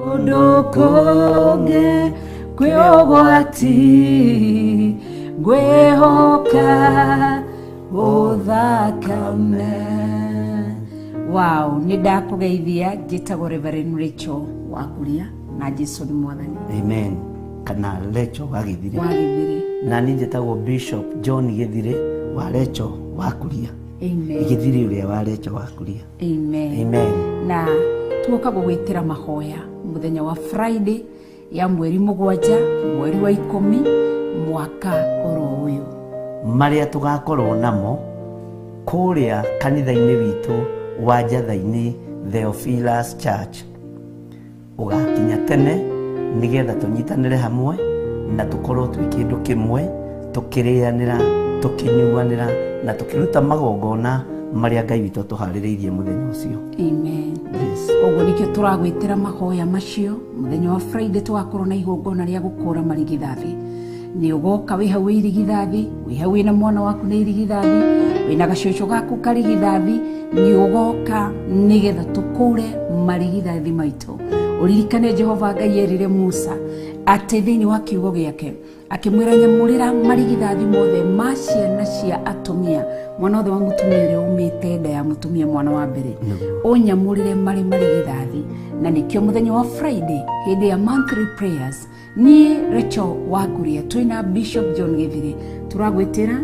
Odokoge kweogwati gwehoka uthakame. Wow, nidakugeithia njitagwo Reverend Rachel Wakuria na Jesu ni mwathani. Amen. Kana Rachel Wagithire. Wagithire. Na ni njitagwo Bishop John Githire wa Rachel Wakuria. Amen. Githire uria wa Rachel Wakuria. Amen. Amen. Na tuoka gugwitira mahoya muthenya wa Friday ya mweri 7 mweri wa 10 mwaka oro uyu. Maria tugakorwo namo kuria kanitha-ini witu wa Njatha-ini Theophilus Church. Ugakinya tene nigetha tunyitanire hamwe na tukorwo twi kindu kimwe, tukirianira, tukinyuanira na tukiruta magongona maria Ngai witu tuhaririirie muthenya ucio. Amen. Yes. Ogo nikyo turagwitira mahoya macio muthenya wa Friday tugakorwo na igongona ria gukura marigithathi. Ni ugoka wi hau irigithathi, wi hau na mwana waku na irigithathi, wi na gacoco gaku karigithathi, ni ugoka nigetha tukure marigithathi maitu. Uririkane Jehova Ngai erire Musa ati thiini wa kiugo giake akimwira nyamurira marigithathi mothe ma ciana cia atumia, mwana wothe wa mutumia uria umite nda ya mutumia mwana wa mbere unyamurire marigithathi. Na nikyo muthenya wa Friday hindi ya monthly prayers ni Rachel Wakuria twina Bishop John Githire turagwitira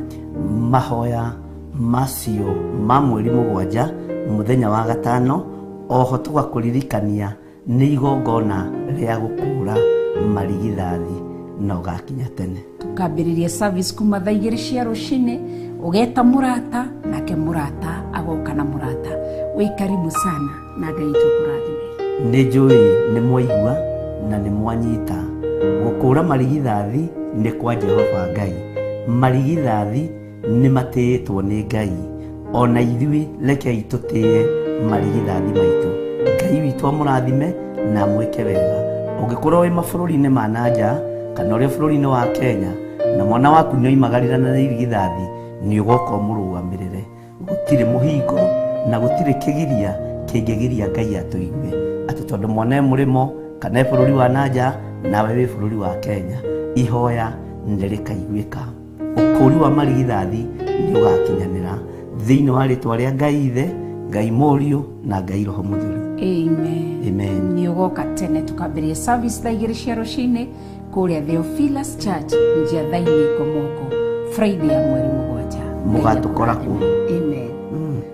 mahoya macio ma mweri 7 muthenya wa gatano. Oho tugakuririkania ni igongona ria gukura marigithathi na ugakinya tene. Tukambiriria service kuma thaa 2 cia rucini, ugeta murata nake murata agoka na murata. Wi karibu sana na Ngai tukurathime. Ni njui ni mwaigua na ni mwanyita gukura marigithathi ni kwa Jehova Ngai. Marigithathi ni matĩĩtwo ni Ngai, ona ithui rekei tutie marigithathi maitu. Ngai witu amurathime na mweke wega. Ungikorwo wi mabũrũri-inĩ ma nanja kana uri bũrũri-inĩ wa Kenya na mwana waku ni oimagarĩrana na irigithathi, ni ugoka mũrũgamĩrĩre. Gutire muhingo na gutire kigiria kingigiria Ngai atuigue ati tondu mwana murimo kana bũrũri wa nanja nawe wi bũrũri wa Kenya, ihoya ndirikaiguika. Ukuri wa marigithathi ni ugakinyanira thiini wa ritwa ria Ngai Ithe, Ngai Mũriũ na Ngai Roho Mũtheru. Amen. Amen. Ni ugoka tene tukambiria service thaa 2 cia rucini kuria Theophilus Church Njatha-ini Komoko Friday ya mweri 7. Mugatukora ku. Amen.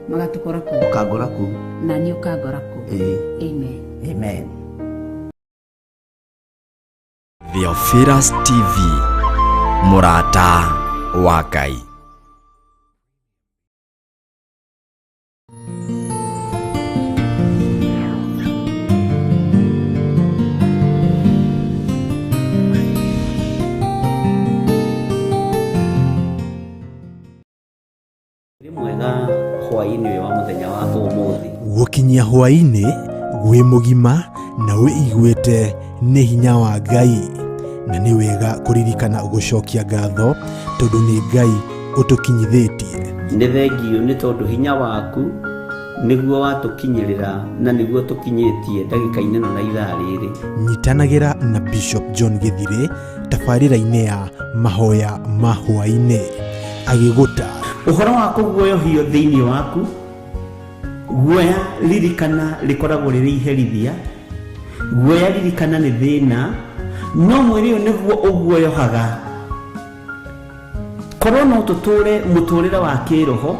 Mugatukora ku. Ukagora ku. Na ni ukagora ku. Amen. Amen. Theophilus TV, murata wa Ngai. Mwega hwaini wa muthenya wa umuthi. Gukinyia hwaini gwi mugima na wiiguite ni hinya wa Ngai, na ni wega kuririkana gucokia ngatho tondu ni Ngai utukinyithitie. Ni thengio ni tondu hinya waku niguo watukinyirira na niguo tukinyitie ndagika-ini na ithaa riri. Nyitanagira na Bishop John Githire tabarĩra-inĩ ya mahoya ma hwaini agiguta uhoro wa kuguoyohio thiini waku. Guoya ririkana rikoragwo riri iherithia, guoya ririkana ni thina, no mwiri uyu niguo uguoyohaga. Korwo no tuture muturire wa kiroho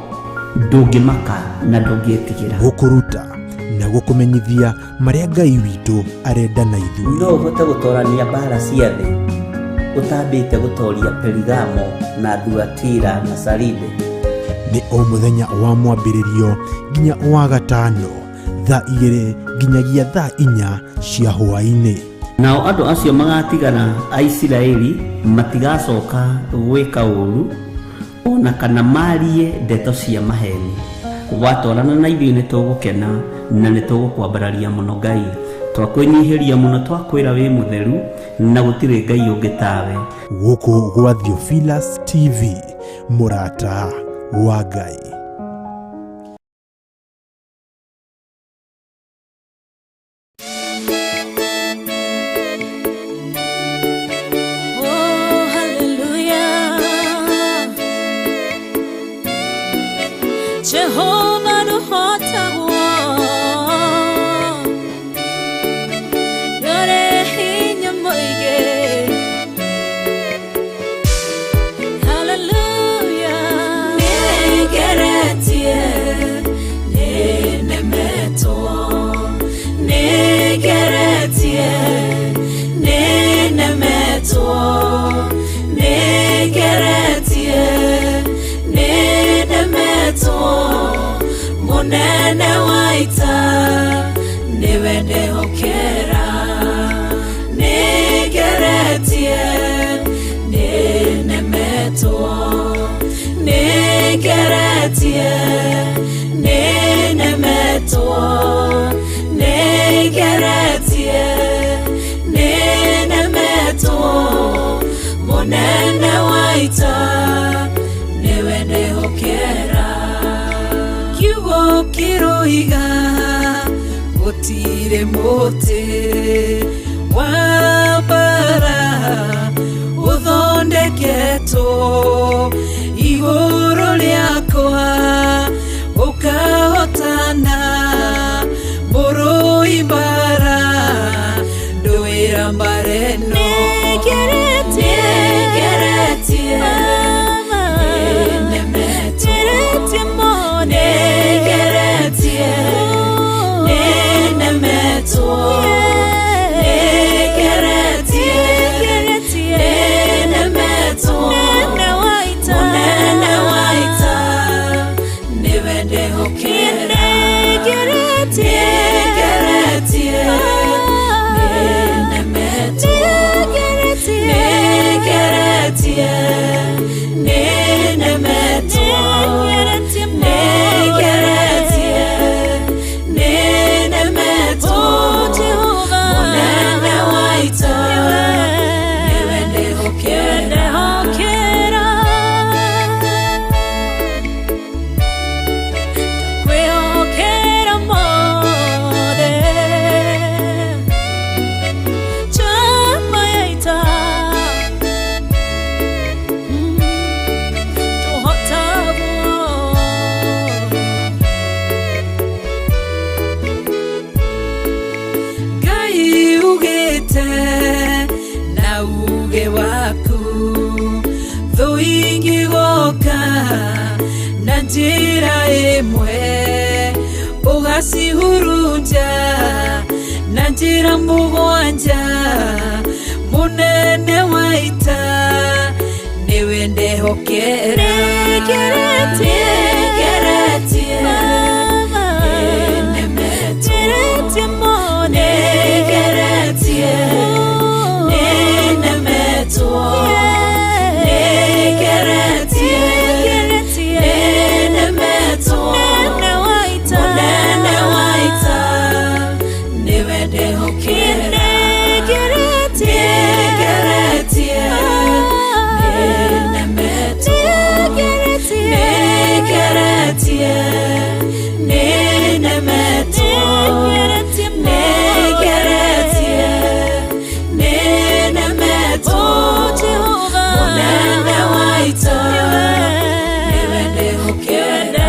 ndungimaka na ndungitigira gukuruta na gukumenyithia maria Ngai witu arenda na ithuĩ. No uhote gutorania mbara cia thi utambite gutoria Perigamo na Thuatira na Saride. Ni o muthenya wa mwambĩrĩrio nginya wa gatano thaa 2 nginyagia thaa 4 cia hwaini. Nao andu acio magatigana a Isiraeli matigacoka gwika uru ona kana marie ndeto cia maheni. Watwarana na ithuĩ nĩ tũgũkena na nĩ tũgũkwambararia mũno Ngai. Twakwĩnyihiria mũno, twakwĩra wĩ mũtheru na gũtirĩ Ngai ũngĩ tawe. Gũkũ gwa Theophilus TV, murata wa Ngai. Jehovah no hota Yore hinya moige Hallelujah Negeretie Nenemeto Negeretie Nenemeto Negeretie Nenemeto Monene waita Niwende hokera Negeretie Nenemeto Negeretie Nenemeto Negeretie Nenemeto Monene waita Niwende hokera Kiugo kiroiga Gutire mote Wabara Uthondeketo Iguru liakwa Ukahotana Muru ibara Nduira mareno Negeretie Nenemeto Negeretie Nenemeto Negeretie Nenemeto Monene waita Niwende hokera Negeretie Nenemeto Negeretie Nenemeto Negeretie Nenemeto Monene waita Niwende hokera Kwehokera mothe Chama yaita Gai ugete na uge waku Thuingi goka na njira imwe Ugacihurunja na njira mugwanja Munene waita Niwende hokera Negeretie Nenemeto Negeretie Nenemeto Negeretie Nenemeto Monene waita Niwende hokera Negeretie Nenemeto Negeretie Nenemeto Negeretie Nenemeto Monene waita Niwende hokera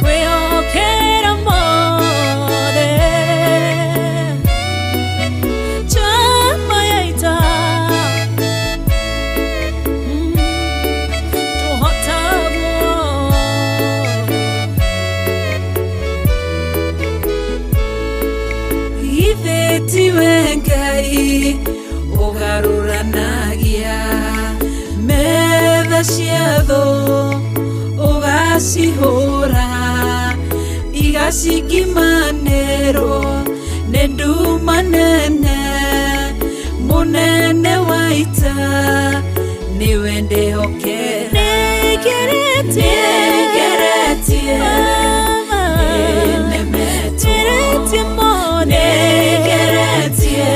Kwehokera mothe Chama yaita Ithetiwe Ngai Ugaruranagia Metha ciatho Ugacihũra Igacikimanĩrwo Nĩ nduma nene Munene waita Niwende hokera Negeretie Nenemeto Negeretie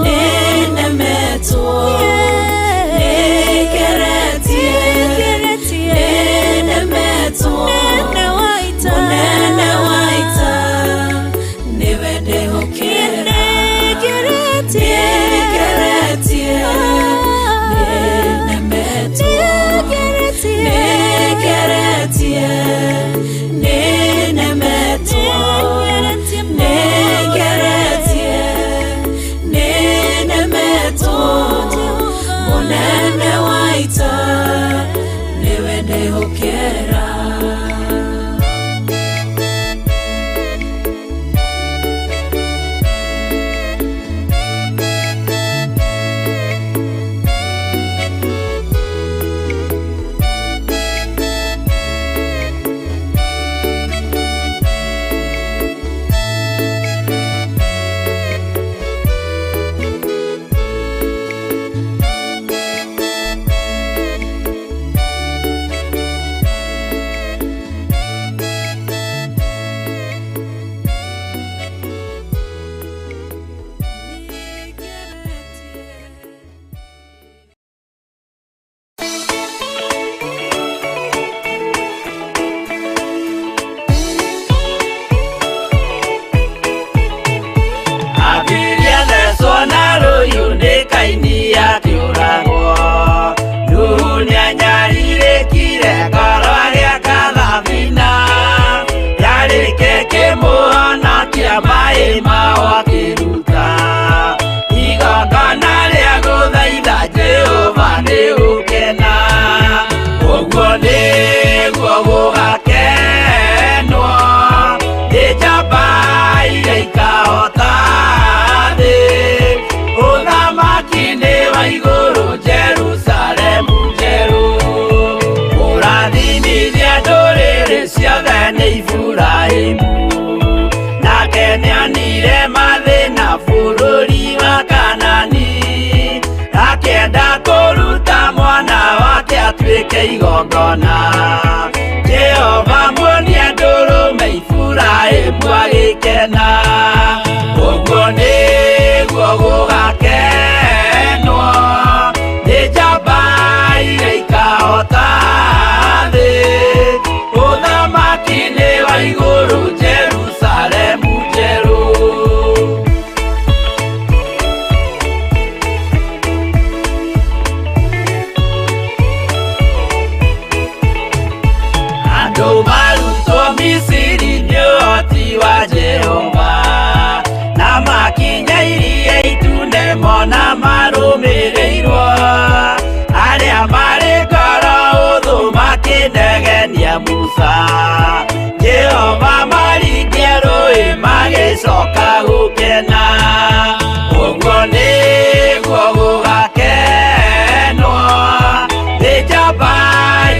Nenemeto Negeretie Nenemeto Monene waita Niwende hokera Negeretie maĩ mahũa kĩruta igongona rĩa gũthaitha Jehova nĩ gũkena ũguo nĩguo gũgakenwo nĩ njamba iria ikahota thĩ ũthamaki-inĩ wa igũrũ Jerusalemu njerũ ũrathimithia ndũrĩrĩ ciothe nĩ Iburahĩmu nake nĩonire mathĩna bũrũri wa Kanani akĩenda kũruta mwana wake atuĩke igongona Jehova muonie ndũrũme Iburahĩmu agĩkena ũguo nĩguo gũgakenwo nĩ njamba iria ikahota thĩ ũthamaki-inĩ wa igũrũ Jerusalemu njerũ andũ marutwo Misiri nĩ ũhoti wa Jehova na makinya iria itune mona marũmĩrĩirwo arĩa marĩ ngoro ũthũ makĩnegenia Musa Jehova maringie rũĩ magĩcoka gũkena ũguo nĩguo gũgakenwo nĩ njamba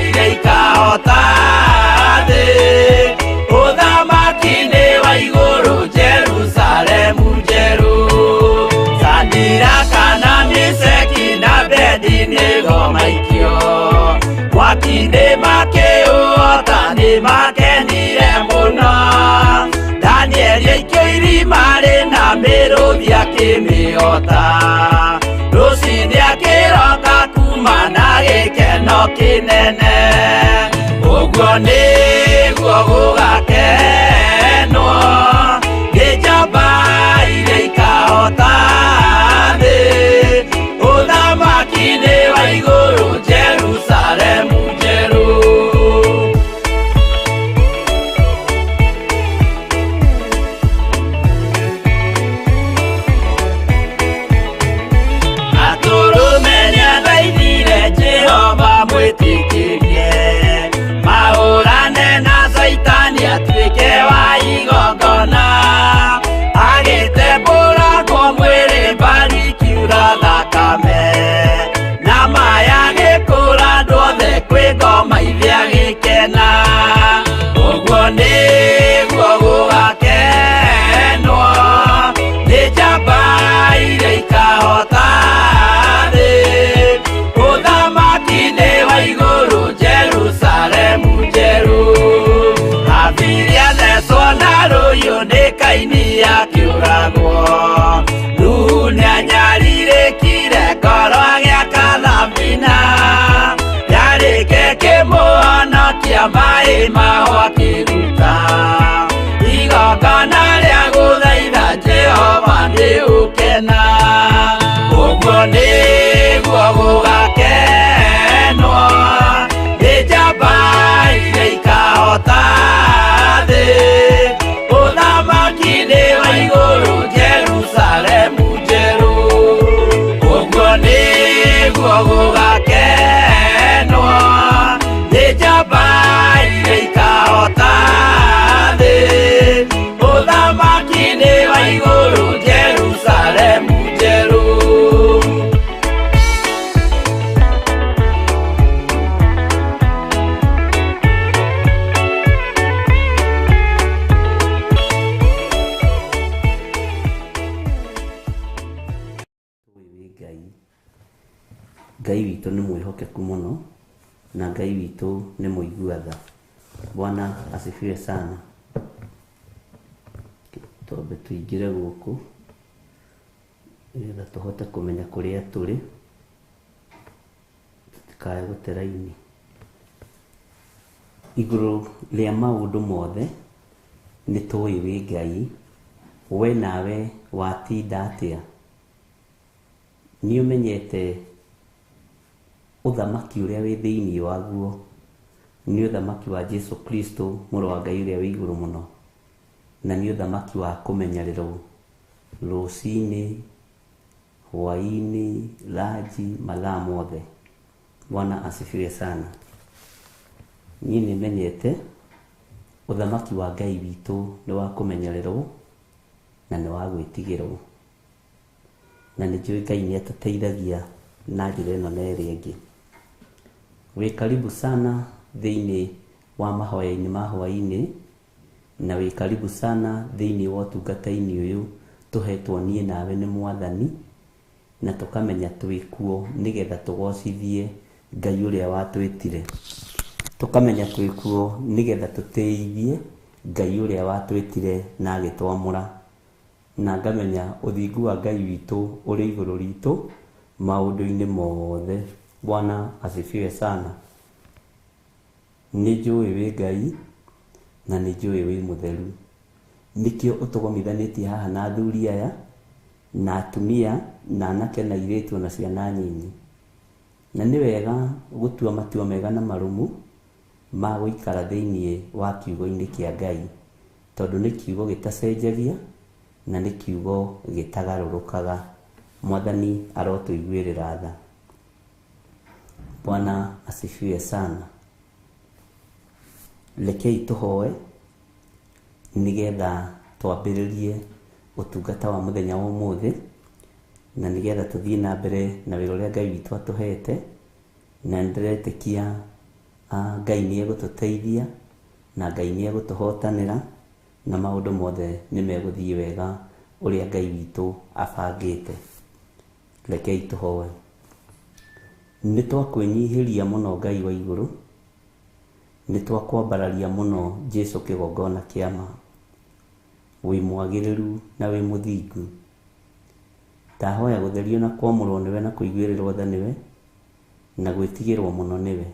iria ikahota thĩ ũthamaki-inĩ wa igũrũ Jerusalemu njerũ Shadiraka na Meshaki na Abedinego maikio mwaki-inĩ makĩũhota nĩ makenire mũno Danieli aikio irima rĩna mĩrũthi akĩmĩhota rũcinĩ akĩroka kuma na gĩkeno kĩnene ũguo nĩguo gũgakenwo nĩ njamba iria ikahota thĩ ũthamaki-inĩ wa igũrũ Jerusalemu njerũ atũrũme nĩathaithire Jehova mwĩtĩkĩrie mahũrane na Saitani atuĩke wa igongona agĩtembũragwo mwĩrĩ mbari ikiura thakame na maya gĩkũra andũ othe kwĩ ngoma iria gĩkena ũguo nĩguo gũgakenwo nĩ njamba iria ikahota thĩ ũthamaki-inĩ wa igũrũ Jerusalemu njerũ Abiria thecwo na rũhiũ nĩ Kaini akĩũragwo Nuhu nĩanyarirĩkire ngoro agĩaka thabina yarĩke kĩmũhonokia maĩ mahũa kĩruta igongona rĩa gũthaitha Jehova nĩ gũkena ũguo nĩguo gũgakenwo nĩ njamba iria ikahota thĩ ũthamaki-inĩ wa igũrũ Jerusalemu njerũ ũguo nĩguo gũgakenwo nĩ njamba iria ikahota thĩ ũthamaki-inĩ wa igũrũ Jerusalemu njerũ Ngai witũ nĩ mwĩhokeku mũno na Ngai witũ nĩ mũigua-tha. Bwana asifiwe sana. Twambe tuingĩre gũkũ nĩgetha tũhote kũmenya kũrĩa tũrĩ tũtikae gũte raini. Igũrũ rĩa maũndũ mothe nĩ tũĩ wĩ Ngai, we nawe watinda atĩa. Nĩ ũmenyete ũthamaki ũrĩa wĩ thĩinĩ waguo nĩ ũthamaki wa Jesu Kristo mũrũ wa Ngai ũrĩa wĩ igũrũ mũno. na nĩ ũthamaki wa kũmenyererwo rũcinĩ, hwainĩ, ranji, mathaa mothe. Bwana asifiwe sana. Niĩ nĩmenyete ũthamaki wa Ngai witũ nĩ wa kũmenyererwo na nĩ wa gwĩtigĩrwo, na nĩ njũĩ Ngai nĩ atũteithagia na njĩra ĩno na ĩrĩa ĩngĩ. Wĩ karibu sana thĩinĩ wa mahoya-inĩ ma hwainĩ, na wĩ karibu sana thĩinĩ wa ũtungata-inĩ ũyũ tũhetwo niĩ nawe nĩ Mwathani, na tũkamenya twĩkuo nĩgetha tũgocithie Ngai ũrĩa watwĩtire. Tũkamenya twĩkuo nĩgetha tũtĩithie Ngai ũrĩa watwĩtire na agĩtwamũra, na ngamenya ũthingu wa Ngai witũ ũrĩ igũrũ ritũ maũndũ-inĩ mothe. Bwana asifiwe sana. Nĩ njũĩ wĩ Ngai na nĩ njũĩ wĩ mũtheru, nĩkĩo ũtũgomithanĩtie haha na athuri aya na atumia na anake na airĩtu na ciana nyinyi, na nĩ wega gũtua matua mega na marũmu ma gũikara thĩinĩ wa kiugo-inĩ kĩa Ngai, tondũ nĩ kiugo gĩtacenjagia na nĩ kiugo gĩtagarũrũkaga. Mwathani arotũiguĩrĩra tha. Bwana asifiwe sana. Rekei tũhoe nĩgetha twambĩrĩrie ũtungata wa mũthenya wa ũmũthĩ, na nĩgetha tũthiĩ na mbere na wĩra ũrĩa Ngai witũ atũhete, na nĩndĩretĩkia Ngai nĩ egũtũteithia na Ngai nĩ egũtũhotanĩra, na maũndũ mothe nĩ megũthiĩ wega ũrĩa Ngai witũ abangĩte. Rekei tũhoe. Nĩ twakwĩnyihĩria mũno Ngai wa igũrũ, nĩ twakwambararia mũno Jesũ kĩgongona kĩa ma. Wĩ mwagĩrĩru na wĩ mũthingu. Ndahoya gũtherio na kwamũrwo nĩwe na kũiguĩrĩrwo tha nĩwe na gwĩtigĩrwo mũno nĩwe,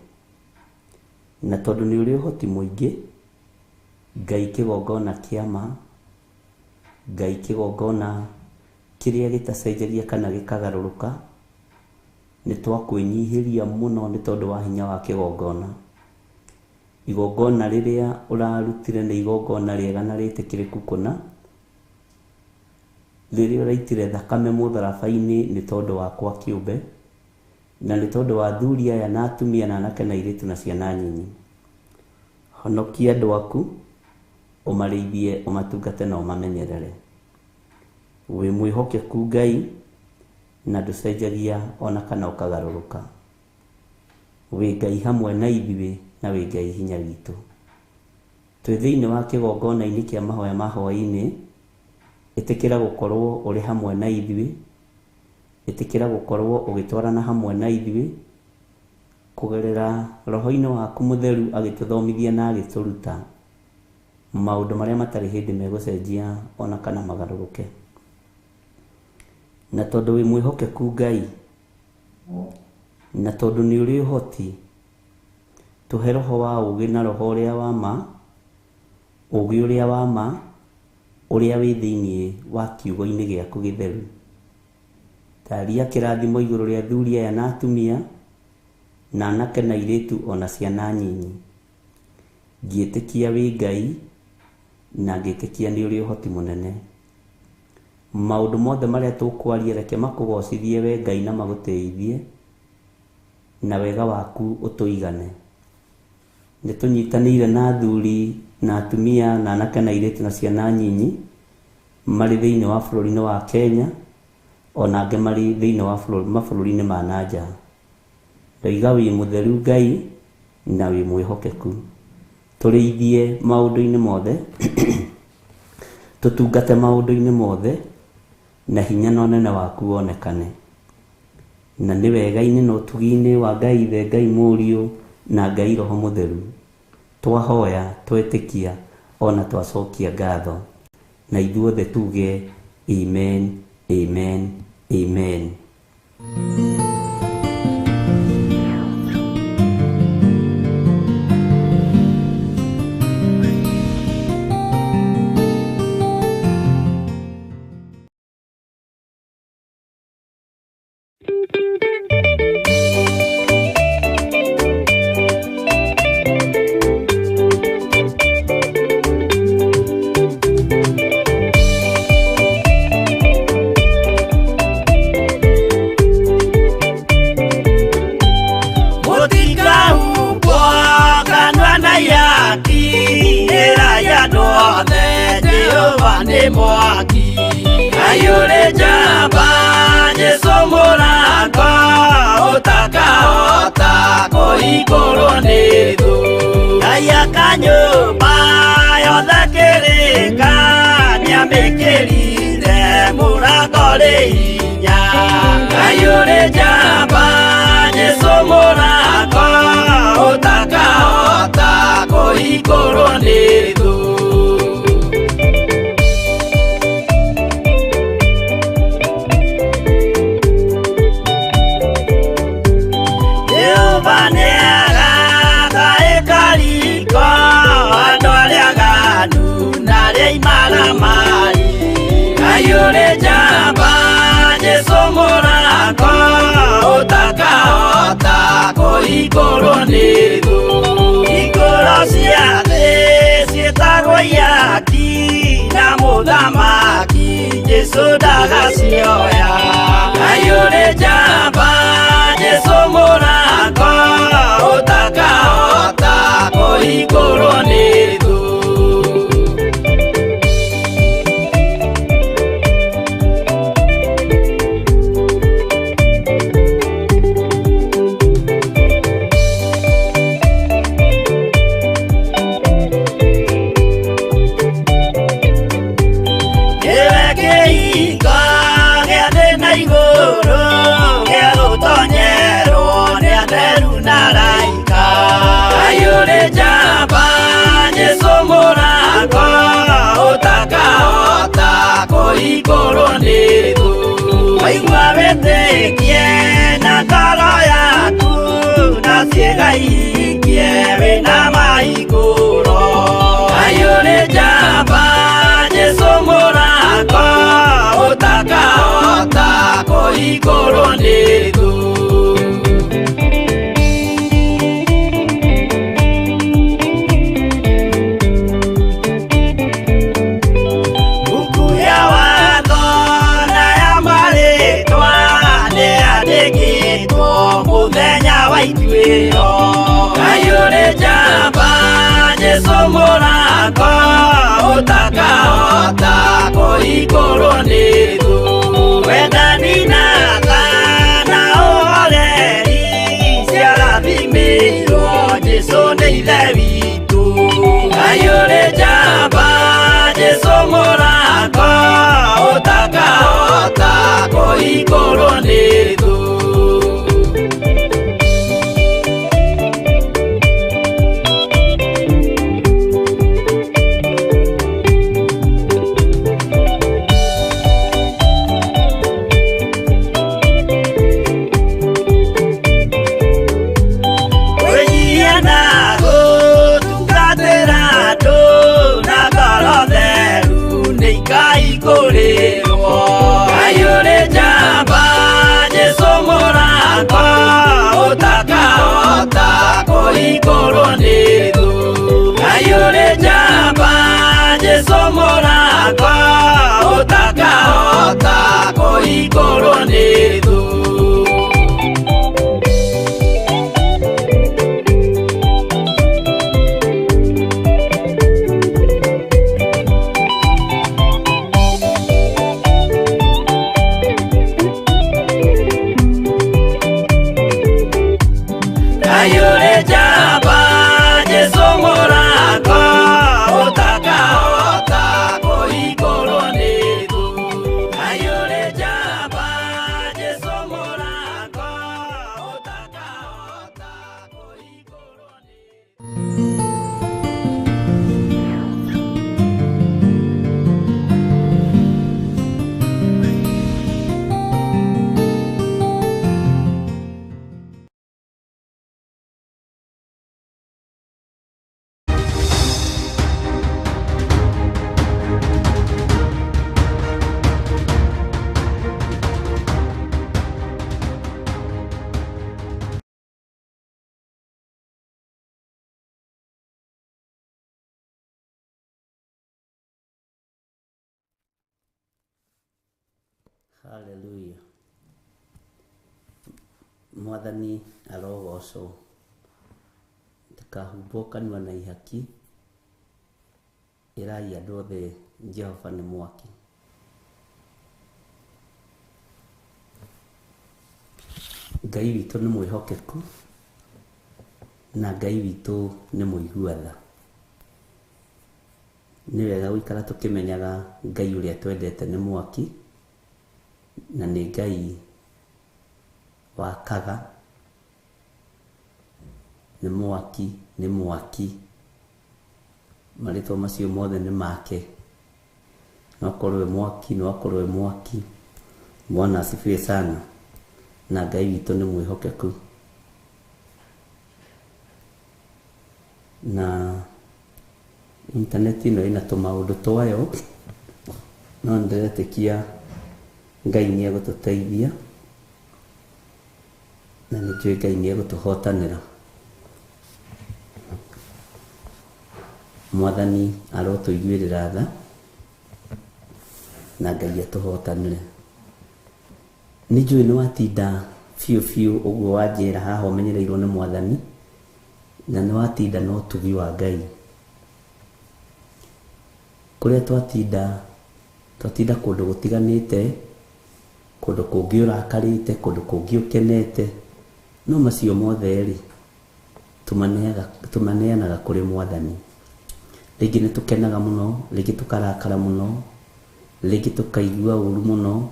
na tondũ nĩ ũrĩ ũhoti mũingĩ, Ngai kĩgongona kĩa ma, Ngai kĩgongona kĩrĩa gĩtacenjagia kana gĩkagarũrũka, nĩ twakwĩnyihĩria mũno nĩ tondũ wa hinya wa kĩgongona. Igongona rĩrĩa ũrarutire nĩ igongona rĩega na rĩtĩkĩrĩku kũna. Rĩrĩa ũraitire thakame mũtharaba-inĩ nĩ tondũ wakwa kĩũmbe, na nĩ tondũ wa athuri aya na atumia na anake na airĩtu na ciana nyinyi. Honokia andũ aku, ũmarĩithie, ũmatungate na ũmamenyerere. Wĩ mwĩhokeku Ngai na ndũcenjagia ona kana ũkagarũrũka. Wĩ Ngai hamwe na ithuĩ na wĩ Ngai hinya witũ. Twĩ thĩinĩ wa kĩgongona-inĩ kĩa mahoya ma hwainĩ, ĩtĩkĩra gũkorwo ũrĩ hamwe na ithuĩ, ĩtĩkĩra gũkorwo ũgĩtwarana hamwe na ithuĩ, kũgerera roho-inĩ waku mũtheru agĩtũthomithia na agĩtũruta maũndũ marĩa matarĩ hĩndĩ megũcenjia ona kana magarũrũke. Na tondũ wĩ mwĩhokeku Ngai, na tondũ nĩ ũrĩ ũhoti, tũhe roho wa ũũgĩ na roho ũrĩa wa ma, ũũgĩ ũrĩa wa ma ũrĩa wĩ thĩinĩ wa kiugo-inĩ gĩaku gĩtheru. Taria kĩrathimo igũrũ rĩa athuri aya na atumia na anake na airĩtu ona ciana nyinyi. Ngĩĩtĩkia wĩ Ngai na ngĩĩtĩkia nĩ ũrĩ ũhoti mũnene. Maũndũ mothe marĩa tũkwaria reke makũgocithie we Ngai na magũteithie, na wega waku ũtũigane. Nĩ tũnyitanĩire na athuri na atumia na anake na airĩtu na ciana nyinyi marĩ thĩinĩ wa bũrũri-inĩ wa Kenya, ona angĩ marĩ thĩinĩ wa mabũrũri-inĩ ma nanja. Ndoiga wĩ mũtheru Ngai na wĩ mwĩhokeku. Tũrĩithie maũndũ-inĩ mothe, tũtungate maũndũ-inĩ mothe, na hinya na ũnene waku wonekane. Na nĩ wega-inĩ na ũtugi-inĩ wa Ngai Ithe, Ngai Mũriũ na Ngai Roho Mũtheru twahoya, twetĩkia ona twacokia ngatho, na ithuothe tuge amen, amen, amen. nĩ mwaki ayũrĩ njamba Jesũ mũrango ũtakahota kũhingũrwo nĩ thũ Ngai akanyũmba yothe kĩrĩka nĩamĩkĩrire mũrango rĩ hinya ayũrĩ njamba Jesũ mũrango ũtakahota kũhingũrwo nĩ thũ ayũrĩ njamba Jesũ mũrango ũtakahota kũhingũrwo nĩ thũ hingũro cia thĩ ciĩtagwo ihaki na mũthamaki Jesũ ndagacioya ayũrĩ njamba Jesũ mũrango ũtakahota kũhingũrwo nĩ thũ ayũrĩ njamba Jesũ mũrango ũtakahota kũhingũrwo nĩ thũ waigua wĩtĩkie na ngoro yaku na ciĩga ihingie wĩna mahingũro ayũrĩ njamba Jesũ mũrango ũtakahota kũhingũrwo nĩ thũ ayũrĩ njamba Jesũ mũrango ũtakahota kũhingũrwo nĩ thũ wendani na tha na ũhoreri ciarathimĩirwo Jesũ nĩ ithe witũ ayũrĩ njamba Jesũ mũrango ũtakahota kũhingũrwo nĩ thũ ayũrĩ njamba Jesũ mũrango ũtakahota kũhingũrwo nĩ thũ ayũrĩ njamba Jesũ mũrango ũtakahota kũhingũrwo nĩ thũ ayũrĩ njamba Jesũ mũrango ũtakahota kũhingũrwo nĩ thũ ayũrĩ njamba Jesũ mũrango ũtakahota kũhingũrwo nĩ Haleluya. Mwathani arogocwo. Ndikahumbwo kanua na ihaki. Irai andũ othe Jehova nĩ mwaki. Ngai witũ nĩ mwĩhokeku na Ngai witũ nĩ mũigua-tha. Nĩ wega gũikara tũkĩmenyaga Ngai ũrĩa twendete nĩ mwaki, na nĩ Ngai wakaga. Nĩ mwaki, nĩ mwaki. Marĩtwa macio mothe nĩ make. No akorwo mwaki, no akorwo mwaki. Bwana asifiwe sana. Na Ngai witũ nĩ mwĩhokeku. Na internet ĩno ĩna tũmaũndũ twayo, no ndĩretĩkia Ngai nĩ egũtũteithia, na nĩ njũĩ Ngai nĩ egũtũhotanĩra. Mwathani arotũiguĩrĩra tha, na Ngai atũhotanĩre. Nĩ njũĩ nĩ watinda biũ biũ ũguo wanjĩra haha ũmenyereirwo nĩ Mwathani, na nĩ watinda na ũtugi wa Ngai. Kũrĩa twatinda kũndũ gũtiganĩte, kũndũ kũngĩ ũrakarĩte, kũndũ kũngĩ ũkenete, no macio mothe rĩ tũmaneanaga kũrĩ Mwathani. Rĩngĩ nĩ tũkenaga mũno, rĩngĩ tũkarakara mũno, rĩngĩ tũkaigua ũru mũno,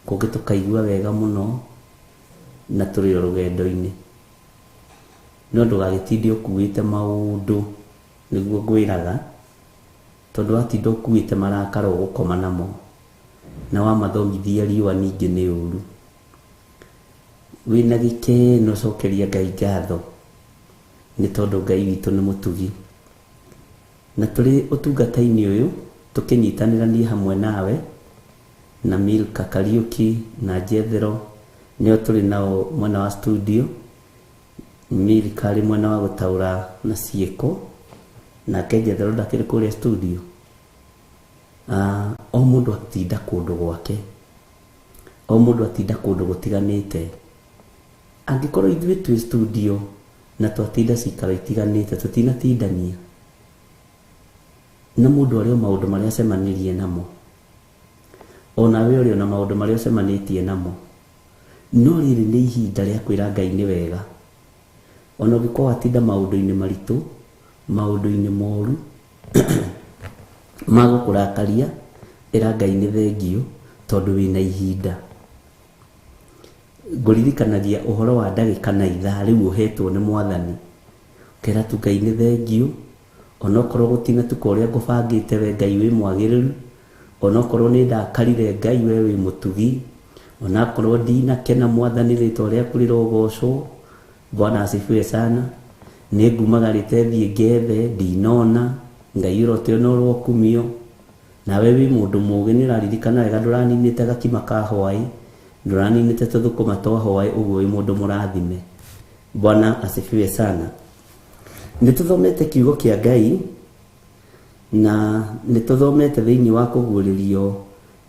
kũngĩ tũkaigua wega mũno, na tũrĩ o rũgendo-inĩ. No ndũgagĩtinde ũkuĩte maũndũ nĩguo ngwĩraga, tondũ watinda ũkuĩte marakara ũgũkoma namo, na wamathomithia riũa ningĩ nĩ ũru. Wĩna gĩkeno cokeria Ngai ngatho, nĩ tondũ Ngai witũ nĩ mũtugi. Na tũrĩ ũtungata-inĩ ũyũ tũkĩnyitanĩrania hamwe nawe na Milka Kariuki na Jethero, nĩo tũrĩ nao mwena wa studio. Milka arĩ mwena wa gũtaũra na ciĩko, nake Jethero ndakĩrĩ kũrĩa studio. O mũndũ atinda kũndũ gwake, o mũndũ atinda kũndũ gũtiganĩte. Angĩkorwo ithuĩ twĩ studio na twatinda cikaro itiganĩte, tũtinatindania na mũndũ arĩ o maũndũ marĩa acemanĩrie namo, onawe ũrĩ na maũndũ marĩa ũcemanĩtie namo. No rĩrĩ nĩ ihinda rĩa kwĩra Ngai nĩ wega. Ona ũngĩkorwo watinda maũndũ-inĩ maritũ, maũndũ-inĩ moru ma gũkũrakaria, ĩra Ngai nĩ thengio tondũ wĩna ihinda. Ngũririkanagia ũhoro wa ndagĩka na ithaa rĩu ũhetwo nĩ Mwathani, ũkera tu Ngai nĩ thengio. Onokorwo gũtinatuka ũrĩa ngũbangĩte, we Ngai wĩ mwagĩrĩru. Onokorwo nĩ ndakarire, Ngai we wĩ mũtugi. Onakorwo ndinakena, Mwathani rĩtwa rĩaku rĩrogocwo. Bwana asifiwe sana. Nĩ ngumagarĩte thiĩ ngethe, ndinona. Ngai ũrote ona ũrwo kumio. Nawe wĩ mũndũ mũũgĩ, nĩ ũraririkana wega ndũraninĩte gakima ka hwaĩ, ndũraninĩte tũthũkũma twa hwaĩ, ũguo wĩ mũndũ mũrathime. Bwana asifiwe sana. Nĩ tũthomete kiugo kĩa Ngai, na nĩ tũthomete thĩinĩ wa kũguũrĩrio,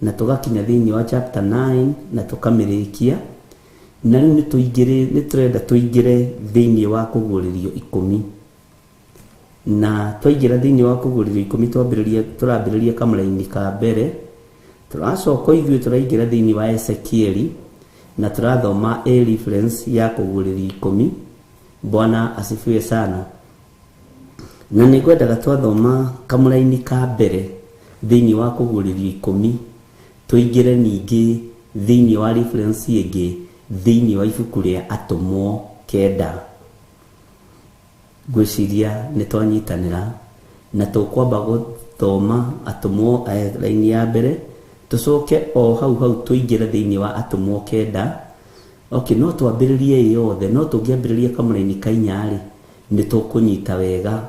na tũgakinya thĩinĩ wa chapter 9 na tũkamĩrĩkia. Na rĩu nĩ tũrenda tũingĩre thĩinĩ wa kũguũrĩrio 10. Na twaingĩra thĩinĩ wa kũguũrĩrio 10 tũrambĩrĩria kamũra-inĩ ka mbere. Tũracoka ithuĩ tũraingĩra thĩinĩ wa Ezekieli na tũrathoma reference ya kũguũrĩrio 10. Bwana asifiwe sana. Na nĩ ngwendaga twathoma kamũra-inĩ ka mbere thĩinĩ wa kũguũrĩrio 10, tũingĩre ningĩ thĩinĩ wa reference ĩngĩ thĩinĩ wa ibuku rĩa Atũmwo 9. Ngwĩciria nĩ twanyitanĩra na tũkwamba gũthoma Atũmwo raini ya mbere, tũcoke o hau tũingĩre thĩinĩ wa Atũmwo 9. Okay, no twambĩrĩrie yothe, no tũngĩambĩrĩria kamũra-inĩ ka 4 nĩ tũkũnyita wega,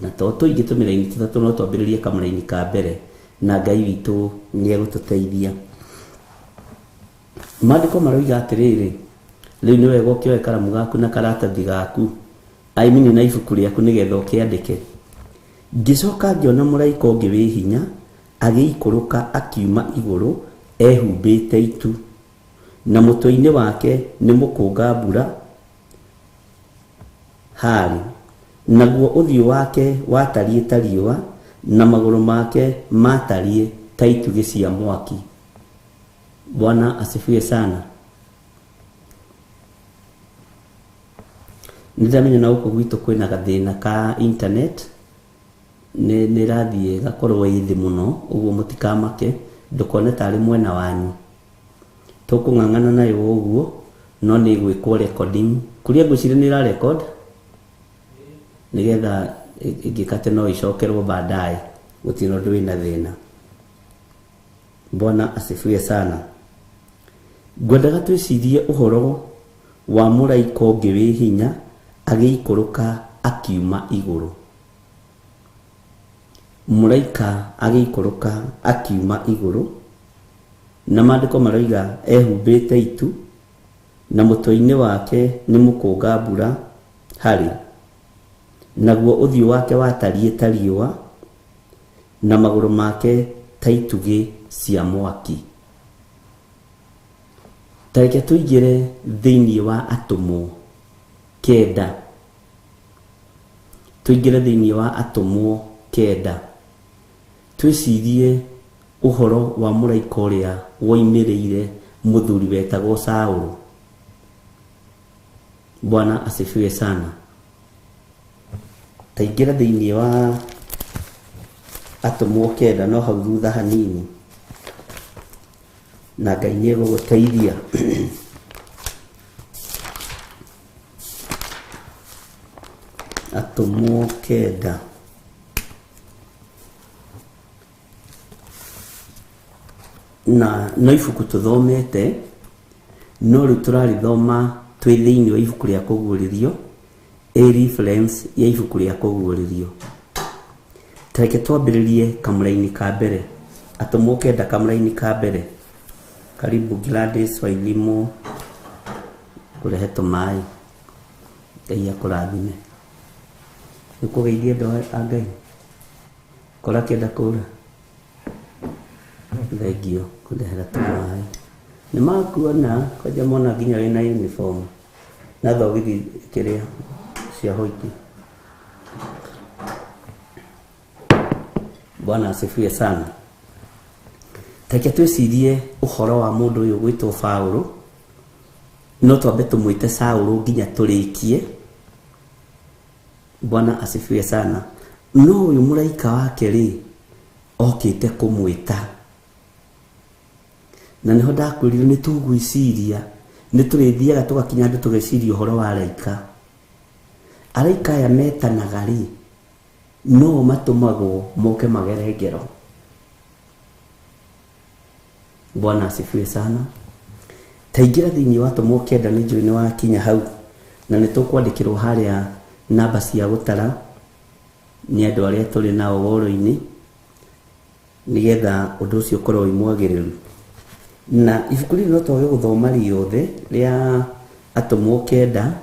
na tũingĩ tũmĩra-inĩ 3 no twambĩrĩrie kamũra-inĩ ka mbere, na Ngai witũ nĩ egũtũteithia. Maandĩko maroiga atĩrĩrĩ, rĩu nĩ wega ũkĩoe karamu gaku na karatathi gaku, na ibuku rĩaku nĩgetha ũkĩandĩke. Ngĩcoka ngĩona mũraika ũngĩ wĩ hinya agĩikũrũka akiuma igũrũ ehumbĩte itu, na mũtwe-inĩ wake nĩ mũkũnga mbura harĩ, naguo ũthiũ wake watariĩ ta riũa, na magũrũ make matariĩ ta itugĩ cia mwaki. Bwana asifiwe sana. Nĩndamenya na gũkũ gwitũ kwĩna gathĩna ka internet, nĩ rathiĩ gakorwo ĩthĩ mũno, ũguo mũtikamake, ndũkone tarĩ mwena wanyu. Tũkũng'ang'ana nayo ũguo, no nĩ gwĩkwo recording. Kuria ngwĩciria nĩ record nĩgetha ĩngĩkate no icokerwo baadaye, gũtirĩ ũndũ wĩna thĩna. Bwana asifiwe sana. Ngwendaga twĩcirie ũhoro wa mũraika ũngĩ wĩ hinya agĩikũrũka akiuma igũrũ. Mũraika agĩikũrũka akiuma igũrũ, na maandĩko maroiga ehumbĩte itu, na mũtwe-inĩ wake nĩ mũkũnga mbura harĩ, naguo ũthiũ wake watariĩ ta riũa, na magũrũ make ta itugĩ cia mwaki. Tareke tũingĩre thĩinĩ wa atũmwo kenda. Tũingĩre thĩinĩ wa atũmwo kenda. Twĩcirie ũhoro wa mũraika ũrĩa woimĩrĩire mũthuri wetagwo Saũlũ. Bwana asifiwe sana. Taingĩra thĩinĩ wa atũmwo kenda, no hau thutha hanini, na Ngai nĩ egũgũteithia. Atũmwo kenda. Na no ibuku tũthomete, no rĩu tũrarĩthoma twĩ thĩinĩ wa ibuku rĩa kũguũrĩrio, reference ya ibuku rĩa kũguũrĩrio. Tareke twambĩrĩrie kamũra-inĩ ka mbere. Atũmwo kenda kamũra-inĩ ka mbere. Karibu Gladys Waithimo, kũrehe tũmaĩ. Ngai akũrathime. Nĩkũgeithia andũ a Ngai. Kora kenda kũra. Thengio kũndehera tũmaĩ. Nĩmakuona kwanja mona nginya wĩna uniform na thogithi kĩrĩa cia hoiti. Bwana asifiwe sana. Tareke twĩcirie ũhoro wa mũndũ ũyũ gwĩtwo Paũlũ, no twambe tũmwĩte Saũlũ nginya tũrĩkie. Bwana asifiwe sana. No ũyũ mũraika wake rĩ, okĩte kũmwĩta. Na nĩho ndakwĩrire nĩ tũgwĩciria, nĩ tũrĩthiaga tũgakinya andũ tũgeciria ũhoro wa araika. Araika aya metanaga rĩ, no matũmagwo moke magere ngero. Bwana asifiwe sana. Taingĩra thĩinĩ wa atũmwo kenda, nĩ njũĩ nĩ wakinya hau, na nĩ tũkwandĩkĩrwo harĩa namba cia gũtara nĩ andũ arĩa tũrĩ nao ũhoro-inĩ, nĩgetha ũndũ ũcio ũkorwo wĩ mwagĩrĩru. Na ibuku rĩrĩ no twage gũthoma rĩothe rĩa atũmwo kenda,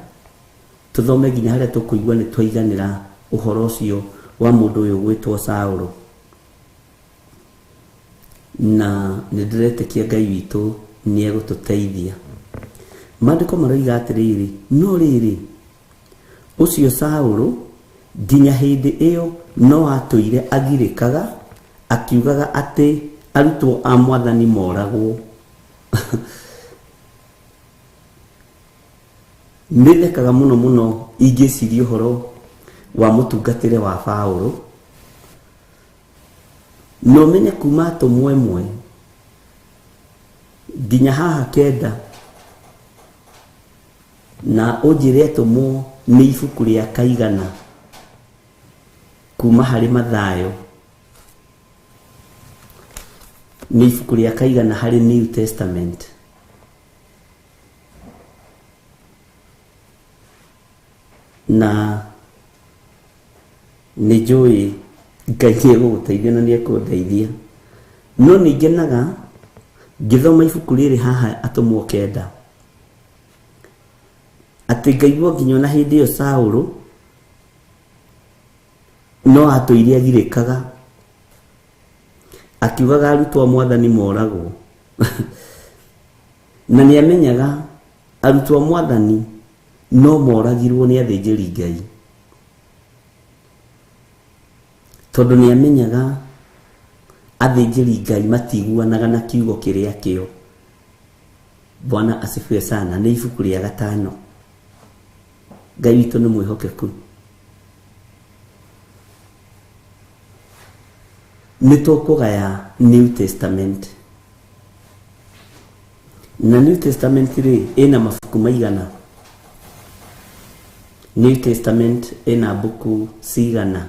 tũthome nginya harĩa tũkũigua nĩ twaiganĩra ũhoro ũcio wa mũndũ ũyũ gwĩtwo Saũlũ. Na nĩ ndĩretĩkia Ngai witũ nĩ egũtũteithia. Maandĩko maroiga atĩrĩrĩ, no rĩrĩ, ũcio Saũlũ nginya hĩndĩ ĩyo no atũire agirĩkaga, akiugaga atĩ arutwo a Mwathani moragwo. Nĩthekaga mũno mũno ingĩciria ũhoro wa mũtungatĩre wa Paũlũ. No menye kuma atũmwo ĩmwe nginya haha kenda, na ũnjĩre atũmwo nĩ ibuku rĩa kaigana kuma harĩ Mathayo, nĩ ibuku rĩa kaigana harĩ New Testament. Na nĩ njũĩ Ngai nĩ egũgũteithia na nĩ ekũndeithia. No nĩngenaga ngĩthoma ibuku rĩrĩ haha atũmwo kenda, atĩ ngaigua nginya na hĩndĩ ĩyo Saũlũ no atũire agirĩkaga, akiugaga arutwo a Mwathani moragwo. Na nĩ amenyaga arutwo a Mwathani no moragirwo nĩ athĩnjĩri Ngai. tondu ni amenyaga athĩnjĩri Ngai matiguanaga na kiugo kĩrĩa kĩo. Bwana asifiwe sana. Nĩ ibuku rĩa 5. Ngai witũ nĩ mwĩhokeku. Nĩ tũkũgaya New Testament. Na New Testament ĩna mabuku maigana? New Testament ĩna buku cigana?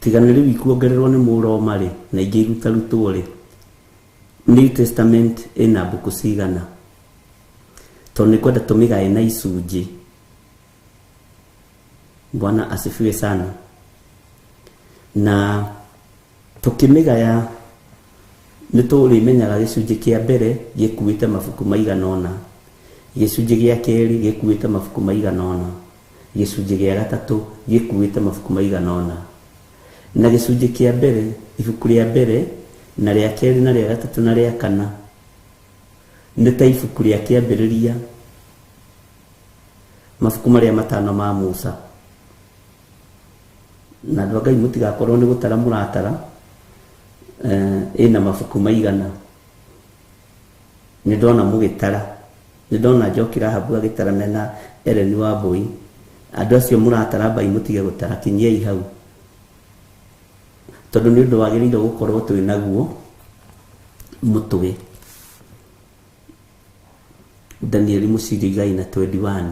Tigana rĩu ikuongererwo nĩ Mũroma rĩ na ingĩ irutarutwo rĩ. New Testament ĩna buku cigana? Tondũ nĩ kwenda tũmĩgae na icunjĩ. Bwana asifiwe sana. Na tukimigaya nĩ tũrĩmenyaga gĩcunjĩ kĩa mbere gĩkuĩte mabuku maigana ũna, gĩcunjĩ gĩa kerĩ gĩkuĩte mabuku maigana ũna, gĩcunjĩ gĩa gatatũ gĩkuĩte mabuku maigana ũna. Na gĩcunjĩ kĩa mbere, ibuku rĩa mbere na rĩa kerĩ na rĩa gatatũ na rĩa kana nĩ ta ibuku rĩa kĩambĩrĩria, mabuku marĩa 5 ma Musa. Na andũ Ngai mũtigakorwo nĩ gũtara mũratara, ĩna mabuku maigana. Nĩ ndona mũgĩtara, nĩ ndona Njoki Rahabu agĩtara mena Ellen Wambui. Andũ acio mũratara Ngai mũtige gũtara, kinyiai hau, tondũ nĩ ũndũ wagĩrĩirwo gũkorwo twĩ naguo mũtwe. Danieli Mũciri 2:21.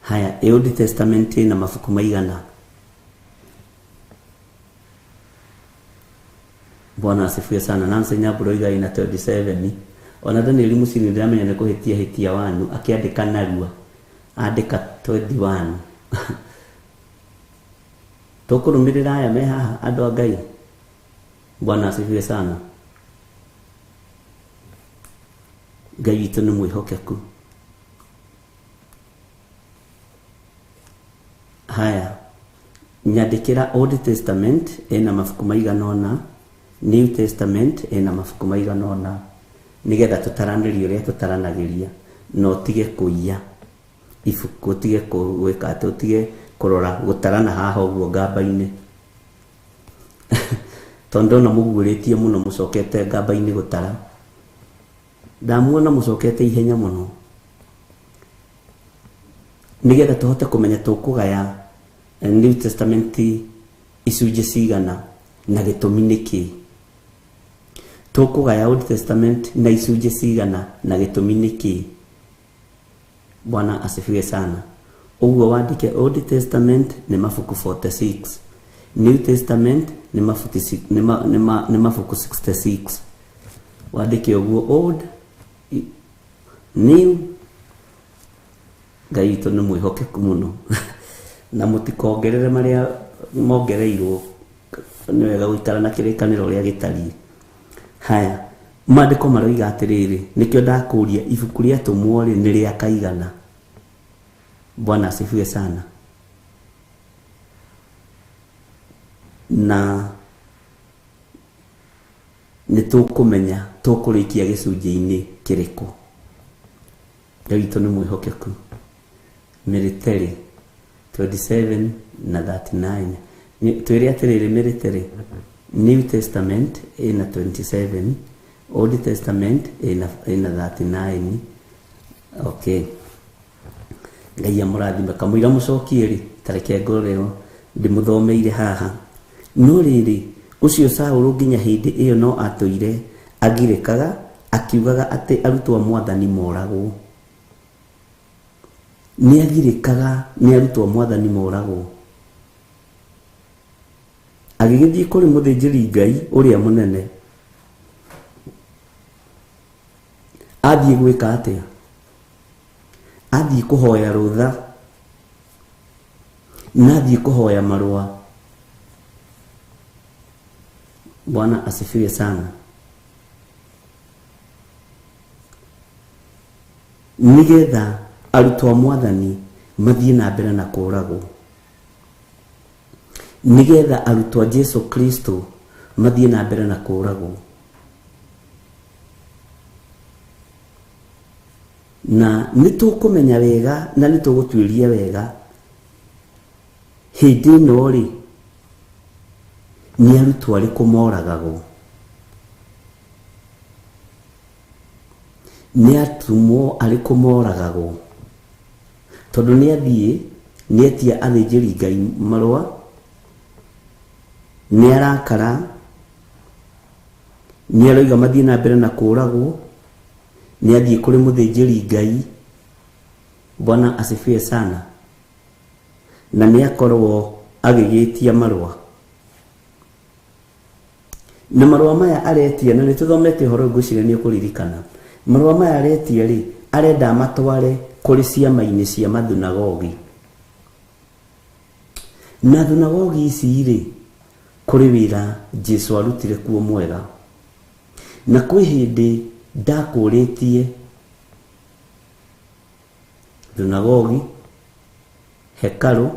Haya, Old Testament ĩna mabuku maigana? Bwana asifiwe sana. Nancy Nyambura 2:27. Ona Danieli Mũciri ndiramenya nĩ kũhĩtia wanu akĩandĩka narua, andĩka 21. Tũkũrũmĩrĩra aya me haha andũ a Ngai. Bwana asifiwe sana. Ngai witũ nĩ mwĩhokeku. Haya, nyandĩkĩra Old Testament ĩna mabuku maigana ũna, New Testament ĩna mabuku maigana ũna, nĩgetha tũtaranĩrie ũrĩa tũtaranagĩria, no tige kũiya ibuku, tige gwĩka atĩ, tige kũrora gũtarana haha ũguo ngamba-inĩ. Tondũ ona mũguũrĩtie mũno mũcokete ngamba-inĩ gũtara. Ndamuona mũcokete ihenya mũno, nĩgetha tũhote kũmenya tũkũgaya New Testament icunjĩ cigana na gĩtũmi nĩkĩ. Tũkũgaya Old Testament na icunjĩ cigana na gĩtũmi nĩkĩ. Bwana asifiwe sana. Ũguo wandĩke Old Testament nĩ mabuku 46, New Testament nĩ mabuku 66. Wandĩke ũguo Old, New. Ngai witũ nĩ mwĩhokeku mũno. Na mũtikongerere marĩa mongereirwo, nĩ wega gũikara na kĩrĩkanĩro ũrĩa gĩtariĩ. Haya, maandĩko maroiga atĩrĩrĩ, nĩkĩo ndakũria ibuku rĩa tũmwo rĩ nĩ rĩa kaigana. Bwana asifiwe sana. Na nĩ tũkũmenya tũkũrĩkia gĩcunjĩ-inĩ kĩrĩkũ. Ngai witũ nĩ mwĩhokeku. Military 27 na 39. Twĩre atĩrĩrĩ, military New Testament ĩna 27, Old Testament ĩna 39. Okay. Ngai amũrathime, kamũira mũcokie rĩ, tareke ngorero ndĩmũthomeire haha. No rĩrĩ, ũcio Saũlũ nginya hĩndĩ ĩyo no atũire agirĩkaga akiugaga atĩ arutwo a Mwathani moragwo. Nĩ agirĩkaga nĩ arutwo a Mwathani moragwo. Agĩgĩthiĩ kũrĩ mũthĩnjĩri Ngai ũrĩa mũnene. Athiĩ gwĩka atĩa? Athiĩ kũhoya rũtha, na athiĩ kũhoya marũa. Bwana asifiwe sana. Nĩgetha arutwo a Mwathani mathiĩ na mbere na kũragwo. Nĩgetha arutwo a Jesu Kristo mathiĩ na mbere na kũragwo. Na nĩ tũkũmenya wega na nĩ tũgũtuĩria wega hindi ĩno rĩ nĩ arutwo arĩkũ moragagwo, nĩ atumwo arĩkũ moragagwo, tondũ nĩ athiĩ nĩ etia athĩnjĩri Ngai marũa, nĩ arakara, nĩ aroiga mathiĩ na mbere na kũragwo, nĩ athiĩ kũrĩ mũthĩnjĩri Ngai. Bwana asifiwe sana. Na nĩ akorwo agĩgĩtia marũa, na marũa maya aretia, na nĩ tũthomete ũhoro ngwĩciria nĩ ũkũririkana, marũa maya aretia rĩ, arenda matware kũrĩ ciama-inĩ cia mathunagogi, na thunagogi ici rĩ kũrĩ wĩra Jesũ arutire kuo mwega. Na kwĩ hĩndĩ ndakũrĩtie thunagogi, hekalu,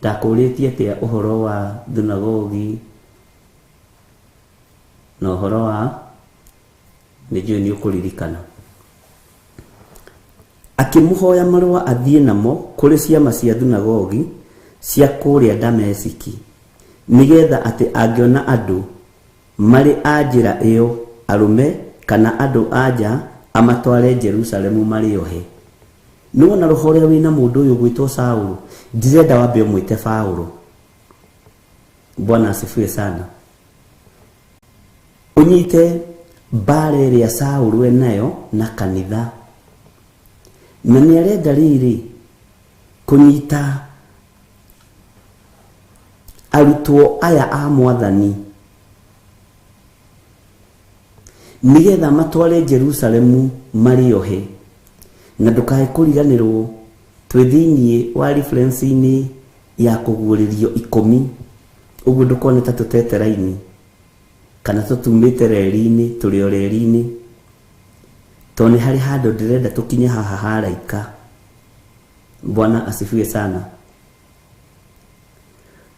ndakũrĩtie atĩa ũhoro wa thunagogi na ũhoro wa nĩnjũĩ nĩ ũkũririkana. Akĩmũhoya marũa athiĩ namo kũrĩ ciama cia thunagogi cia kũrĩa Dameski, nĩgetha atĩ angĩona andũ marĩ a njĩra ĩyo, arũme kana andũ anja, amatware Jerusalemu marĩohe. Nĩwona roho ũrĩa wĩna mũndũ ũyũ gwĩtwo Saũlũ, ndirenda wambe ũmwĩte Paũlũ. Bwana asifiwe sana. Ũnyite mbara ĩrĩa Saũlũ enayo na kanitha, na nĩ arenda rĩrĩ kũnyita arutwo aya a Mwathani, nĩgetha matware Jerusalemu marĩohe. Na ndũkae kũriganĩrwo twĩ thĩinĩ wa reference-inĩ ya kũguũrĩrio 10, ũguo ndũkone ta tũtete raini kana tũtumĩte reri-inĩ, tũrĩ o reri-inĩ, tondũ nĩ harĩ handũ ndĩrenda tũkinye haha haraika. Bwana asifiwe sana.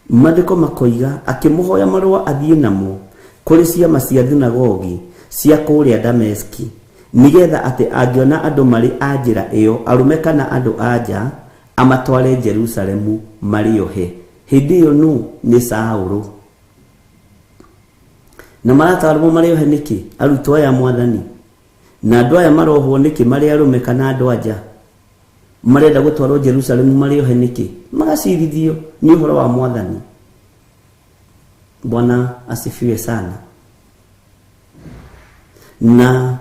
Maandĩko makoiga akĩmũhoya marũa athiĩ namo kũrĩ ciama cia thunagogi cia kũrĩa Dameski, nĩgetha atĩ angĩona andũ marĩ a njĩra ĩyo, arũme kana andũ anja, amatware Jerusalemu marĩohe. Hĩndĩ ĩyo nũ? Nĩ Saũlũ. Na maratwarwo marĩohe nĩkĩ? Arutwo aya Mwathani. Na andũ aya marohwo nĩkĩ? Marĩ arũme kana andũ anja? Marenda gũtwarwo Jerusalemu marĩohe nĩkĩ? Magacirithio nĩ ũhoro wa Mwathani. Bwana asifiwe sana. Na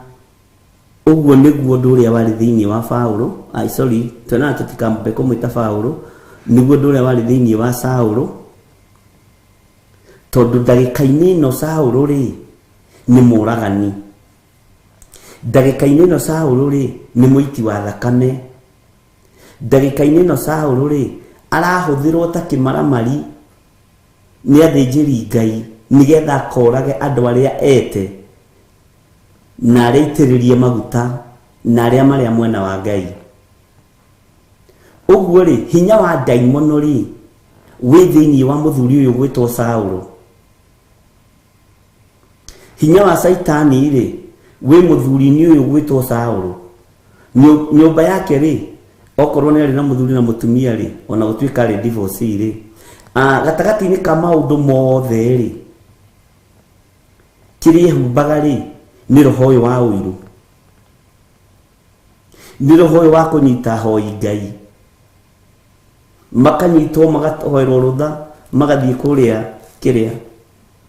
ũguo nĩguo ũndũ ũrĩa warĩ thĩinĩ wa Paũlũ, twana tũtikambe kũmwĩta Paũlũ, nĩguo ũndũ ũrĩa warĩ thĩinĩ wa Saũlũ, tondũ ndagĩka-inĩ ĩno Saũlũ rĩ nĩ mũragani, ndagĩka-inĩ ĩno Saũlũ rĩ nĩ mũiti wa thakame, ndagĩka-inĩ ĩno Saũlũ rĩ arahũthĩrwo ta kĩmaramari nĩ athĩnjĩri Ngai, nĩgetha akorage andũ arĩa ete na arĩa aitĩrĩrie maguta na arĩa marĩa mwena wa Ngai. Ũguo rĩ hinya wa daimono rĩ wĩ thĩinĩ wa mũthuri ũyũ gwĩtwo Saũlũ. Hinya wa Saitani rĩ wĩ mũthuri-inĩ ũyũ gwĩtwo Saũlũ. Nyũmba yake rĩ, okorwo nĩ arĩ na mũthuri na mũtumia rĩ, ona gũtuĩka arĩ divorce rĩ, gatagatĩ-inĩ ka maũndũ mothe rĩ, kĩrĩa ehumbaga rĩ nĩ roho ũyũ wa ũiru, nĩ roho ũyũ wa kũnyita hoi Ngai, makanyitwo magahoerwo rũtha, magathiĩ kũrĩa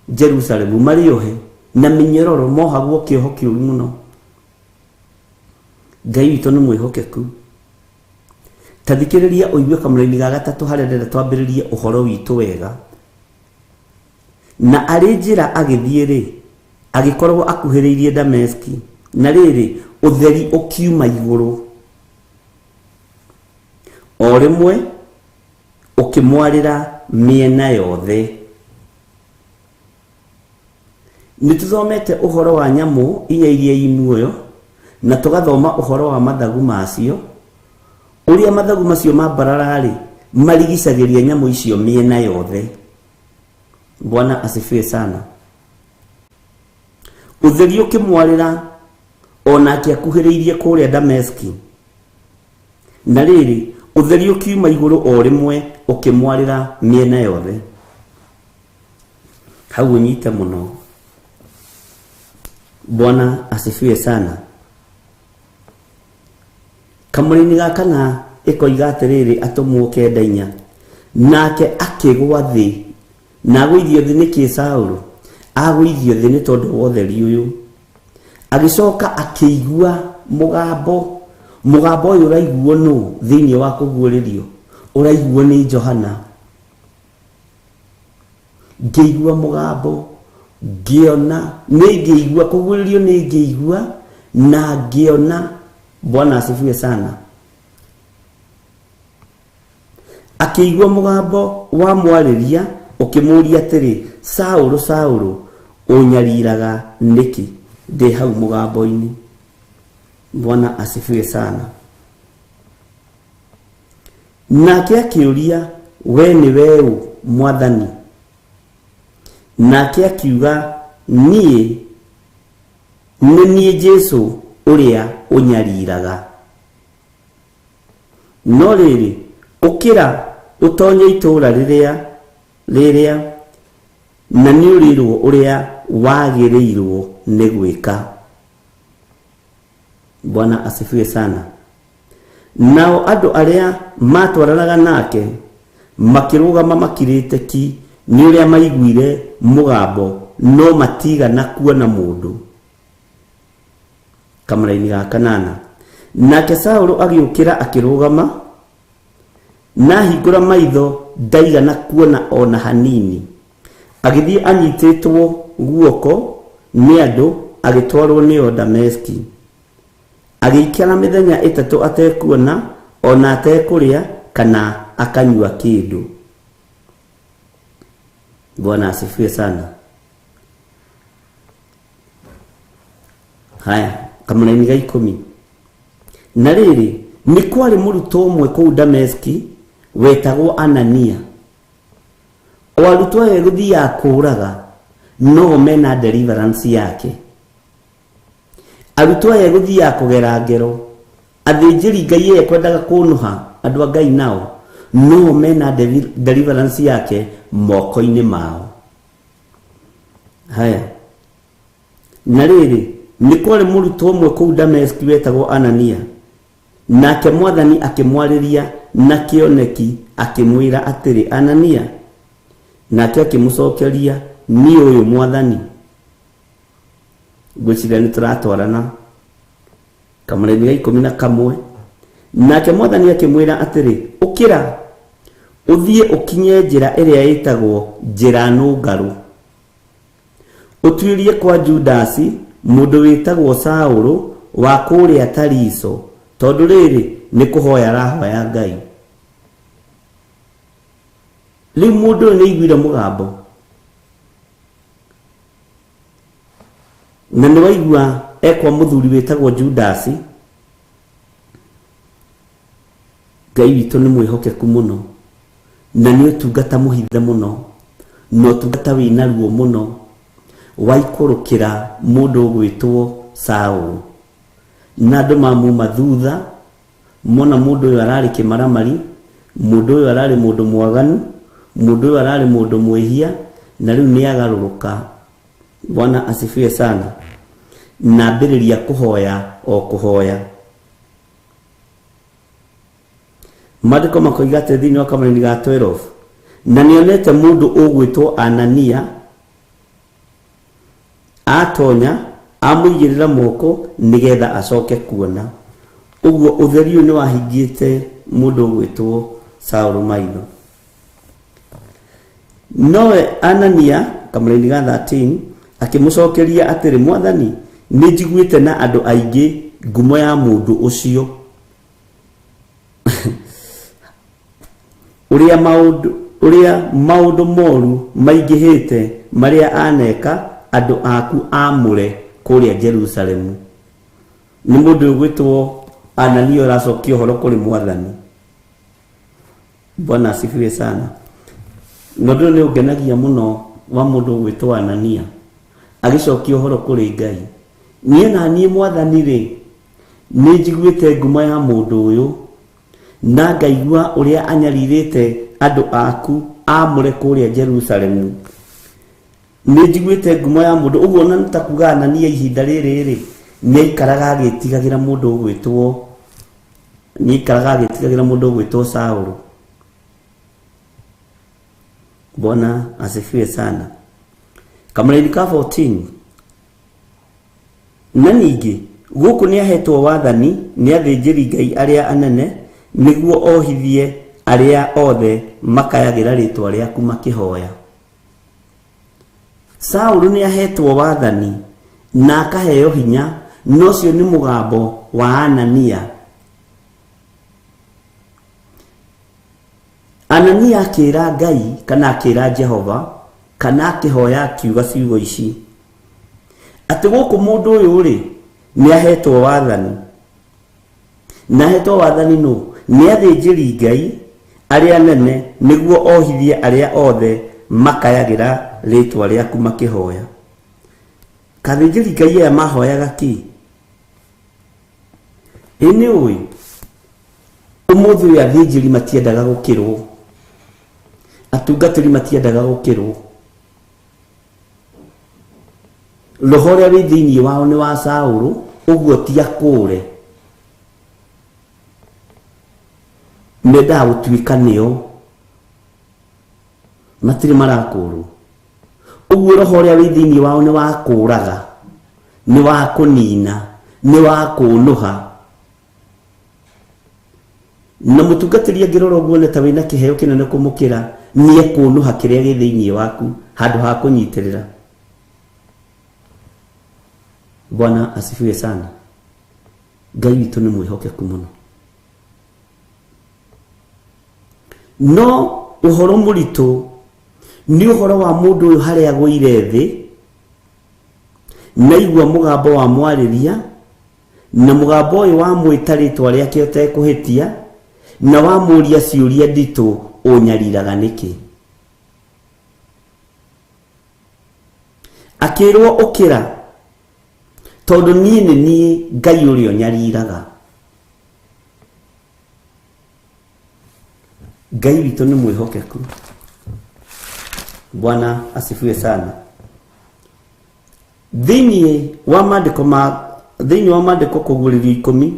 Jerusalemu marĩohe na mĩnyororo, mohagwo kĩoho kĩũru mũno. Ngai witũ nĩ mwĩhokeku. Ta thikĩrĩria ũigue kamũra-inĩ ga gatatũ harĩa ndĩrenda twambĩrĩrie ũhoro witũ wega. Na arĩ njĩra agĩthiĩ rĩ, agĩkorwo akuhĩrĩirie Dameski, na rĩrĩ ũtheri ũkiuma igũrũ, o rĩmwe ũkĩmwarĩra mĩena yothe. Nĩtũthomete ũhoro wa nyamũ inya iria i muoyo, na tũgathoma ũhoro wa mathagu macio, ũrĩa mathagu macio ma mbarararĩ marigicagĩria nyamũ icio mĩena yothe. Bwana asifiwe sana. Ũtheri ũkĩmwarĩra ona akĩakuhĩrĩirie kũrĩa Dameski, na rĩrĩ utheri ukiuma iguru o rimwe ukimwarira miena yothe hau unyite muno. Bwana asifiwe sana. Kamuri-ini gaka na ikoiga atiriri atumwo kendainya nake akigwa thi na gwithio thi niki Saũlũ agwithio thi ni tondu wa utheri uyu agicoka akigua mugambo uyu uraiguo no thiini wa kuguuririo uraiguo ni Johana. Ngeigua mugambo ngiona ngeigua kuguuririo ngeigua na ngiona. Bwana asifiwe sana. Akigua mugambo wa mwariria ukimuria atiri Saũlũ Saũlũ unyariraga niki ndi hau mugambo-ini. Bwana asifiwe sana. Nake akiuria we ni weu mwathani. Nake akiuga nie Jesu uria unyariraga. No riri ukira utonye itura riria na ni urirwo uria wagirirwo ni gwika. Bwana asifiwe sana. Nao andu aria matwaranaga nake makirugama makirite ki ni uria maiguire mugambo no matigana kuona mundu. Kamara-ini ga kanana nake Saũlũ agiukira akirugama na hingura maitho ndaigana kuona ona hanini. Agithii anyititwo guoko ni andu agitwarwo ni Dameski. Agikara mithenya 3 atekuona ona atekuria kana akanyua kindu. Bwana asifiwe sana. Haya, kamara-ini ga 10 na riri ni kwari murutwo umwe kuu Dameski wetagwo Anania. O arutwo eguthi ya kuraga no mena deliverance yake. Arutwo eguthi ya kugera ngero athinjiri Ngai ekwendaga kunuha andu a Ngai nao no mena deliverance yake moko-ini mao. Haya, na riri ni kwari murutwo umwe kuu Dameski wetagwo Anania. Nake Mwathani akimwariria na kioneki akimwira atiri Anania. Nake akimucokeria ni uyu Mwathani. Gwiciria ni turatwarana. Kamara-ini ga 11 nake Mwathani akimwira atiri ukira uthie ukinye njira iria yitagwo njira nungaru utuirie kwa Judasi mundu witagwo Saũlũ wa kuria Tariso tondu riri ni kuhoya arahoya Ngai. Riu mundu ni aiguire mugambo na ni waigua ekwa muthuri witagwo Judasi. Ngai witu ni mwihokeku muno na ni utungata muhithe muno no tungata wina ruo muno waikurukira mundu gwitwo Saũlũ na andu mamuma thutha mona mundu uyu arari kimaramari, mundu uyu arari mundu mwaganu, mundu uyu arari mundu mwihia na riu ni agaruruka. Bwana asifiwe sana. Na mbiriria kuhoya o kuhoya. Maandiko makoiga ati thiini wa kamara-ini ga 12 na nionete mundu ugwitwo Anania atonya amuigirira moko nigetha acoke kuona. Uguo utheri uyu ni wahingite mundu ugwitwo Saũlũ maitho. Noe Anania kamara-ini ga 13 akimucokeria atiri Mwathani ni njiguite na andu aingi ngumo ya mundu ucio uria maundu moru maingihite maria aneka andu aku amure kuria Jerusalemu. Ni mundu ugwitwo Anania uracokio horo kuri Mwathani. Bwana asifiwe sana. Nondu ni ungenagia muno wa mundu ugwitwo Anania agicokio horo kuri Ngai. Nie na nie Mwathani ri ni njiguite ngumo ya mundu uyu na ngaigua uria anyaririte andu aku amure kuria Jerusalemu. Nĩ njiguĩte ngumo ya mũndũ ũguo, na nĩtakuga Anania ihinda rĩrĩ nĩ aikaraga agĩtigagĩra mũndũ ũgwĩtwo Saũlũ. Bwana asifiwe sana. Kamũraini ka 14. Na ningĩ gũkũ nĩ ahetwo wathani nĩ athĩnjĩri Ngai arĩa anene nĩguo ohithie arĩa othe makayagĩra rĩtwa rĩaku makĩhoya. Saũlũ nĩ ahetwo wathani na akaheo hinya, no cio nĩ mũgambo wa Anania. Anania akĩra Ngai kana akĩra Jehova kana akĩhoya akiuga ciugo ici atĩ gũkũ mũndũ ũyũ rĩ nĩ ahetwo wathani, na ahetwo wathani nĩ athĩnjĩri Ngai arĩa anene nĩguo ohithie arĩa othe makayagĩra rĩtwa rĩaku makĩhoya. Kathĩnjĩri Ngai aya mahoyaga kĩ? Nĩ ũĩ ũmũthĩ ũyũ athĩnjĩri matiendaga gũkĩrwo, atungatĩri matiendaga gũkĩrwo. Roho ũrĩa wĩ thĩinĩ wao nĩ wa Saũlũ, ũguo ti akũre, mendaga gũtuĩka nĩo, matirĩ marakũrwo. Ũguo roho ũrĩa wĩ thĩinĩ wao nĩ wa kũraga, nĩ wa kũnina, nĩ wa kũnũha. Na mũtungatĩri angĩrora ũguo nĩ ta wĩna kĩheo kĩnene kũmũkĩra, nĩ ekũnũha kĩrĩa gĩ thĩinĩ waku handũ ha kũnyitĩrĩra. Bwana asifiwe sana. Ngai witũ nĩ mwĩhokeku mũno. No ũhoro mũritũ nĩ ũhoro wa mũndũ ũyũ harĩa agũire thĩ, na igua mũgambo wa mwarĩria, na mũgambo ũyũ wa mwĩta rĩtwa rĩake ũtekũhĩtia, na wa mũria ciũria nditũ ũnyariraga nĩkĩ. Akĩrwo ũkĩra, tondũ niĩ nĩ niĩ Ngai ũrĩa ũnyariraga. Ngai witũ nĩ mwĩhokeku. Bwana asifiwe sana. Thĩinĩ wa maandĩko kũgũrĩrio 10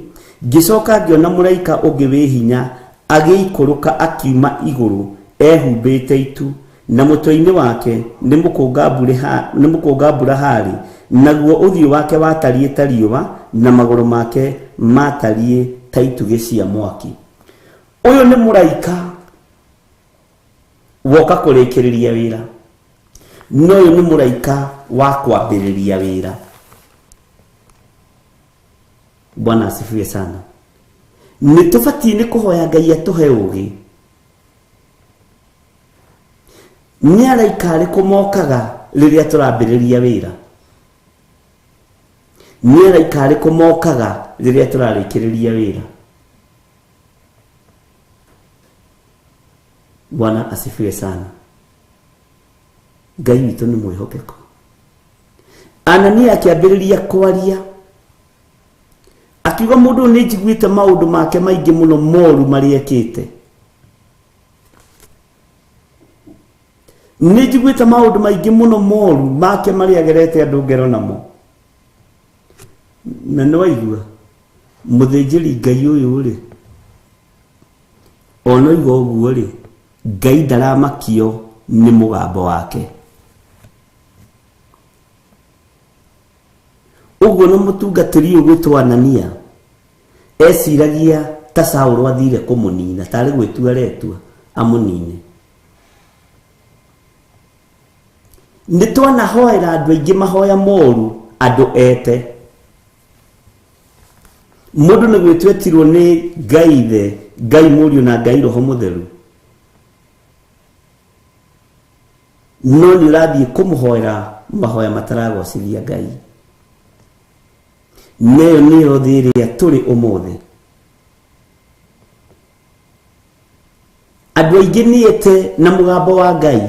ngĩcoka ngĩona mũraika ũngĩ wĩ hinya agĩikũrũka akiuma igũrũ ehumbĩte itu, na mũtwe-inĩ wake nĩ mũkũnga-mbura harĩ, naguo ũthiũ wake watariĩ ta riũa, na magũrũ make matariĩ ta itugĩ cia mwaki. Ũyũ nĩ mũraika woka kũrĩkĩrĩria wĩra, no ũyũ nĩ mũraika wa kwambĩrĩria wĩra. Bwana asifiwe sana. Nĩ tũbatiĩ nĩ kũhoya Ngai atũhe ũũgĩ. Nĩ araika arĩkũ mokaga rĩrĩa tũrambĩrĩria wĩra? Nĩ araika arĩkũ mokaga rĩrĩa tũrarĩkĩrĩria wĩra? Bwana asifiwe sana. Ngai witũ nĩ mwĩhokeku. Anania akĩambĩrĩria kwaria, akiuga mũndũ nĩ njiguĩte maũndũ make maingĩ mũno moru marĩa ekĩte. Nĩ njiguĩte maũndũ maingĩ mũno moru make marĩa agerete andũ ngero namo. Na no aigua mũthĩnjĩri Ngai ũyũ rĩ, ona igua ũguo rĩ, Ngai ndaramakio nĩ mũgambo wake. Ũguo nĩ mũtungatĩri ũgwĩtwo Anania eciragia ta Saũlũ athire kũmũnina, tarĩ gwĩtua aretua amũnine. Nĩ twanahoera andũ aingĩ mahoya moru andũ ete. Mũndũ nĩ gwĩtwetirwo nĩ Ngai Ithe, Ngai Mũriũ na Ngai Roho Mũtheru, no nĩ ũrathiĩ kũmũhoera mahoya mataragocithia Ngai. Neyo nĩyo thĩ ĩrĩa tũrĩ ũmũthĩ. Andũ aingĩ nĩete na mũgambo wa Ngai,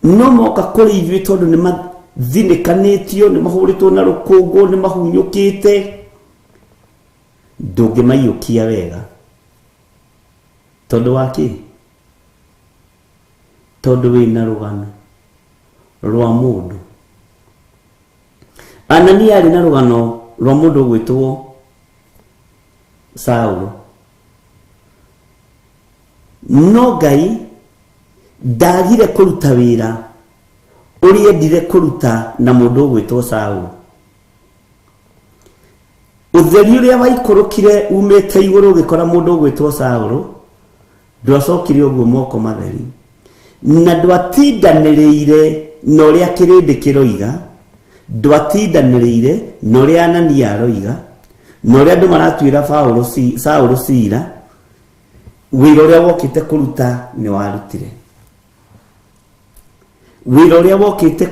no moka kũrĩ ithuĩ tondũ nĩ mathinĩkanĩtio, nĩ mahũrĩtwo na rũkũngũ, nĩ mahunyũkĩte, ndũngĩmaiyũkia wega. Tondũ waki? Tondũ wĩna rũgano rwa mũndũ. Anania arĩ na rũgano rwa mũndũ gwĩtwo Saũlũ. No Ngai ndagire kũruta wĩra ũrĩa endire kũruta na mũndũ gwĩtwo Saũlũ. Ũtheri ũrĩa waikũrũkire umĩte igũrũ ũgĩkora mũndũ gwĩtwo Saũlũ ndwacokire ũguo moko matheri, na ndwatindanĩrĩire na ũrĩa kĩrĩndĩ kĩroiga, ndwatindanĩrĩire na ũrĩa Anania aroiga, na ũrĩa andũ maratuĩra Saũlũ ciira. Wĩra ũrĩa wokĩte kũruta nĩ warutire. Wĩra ũrĩa wokĩte,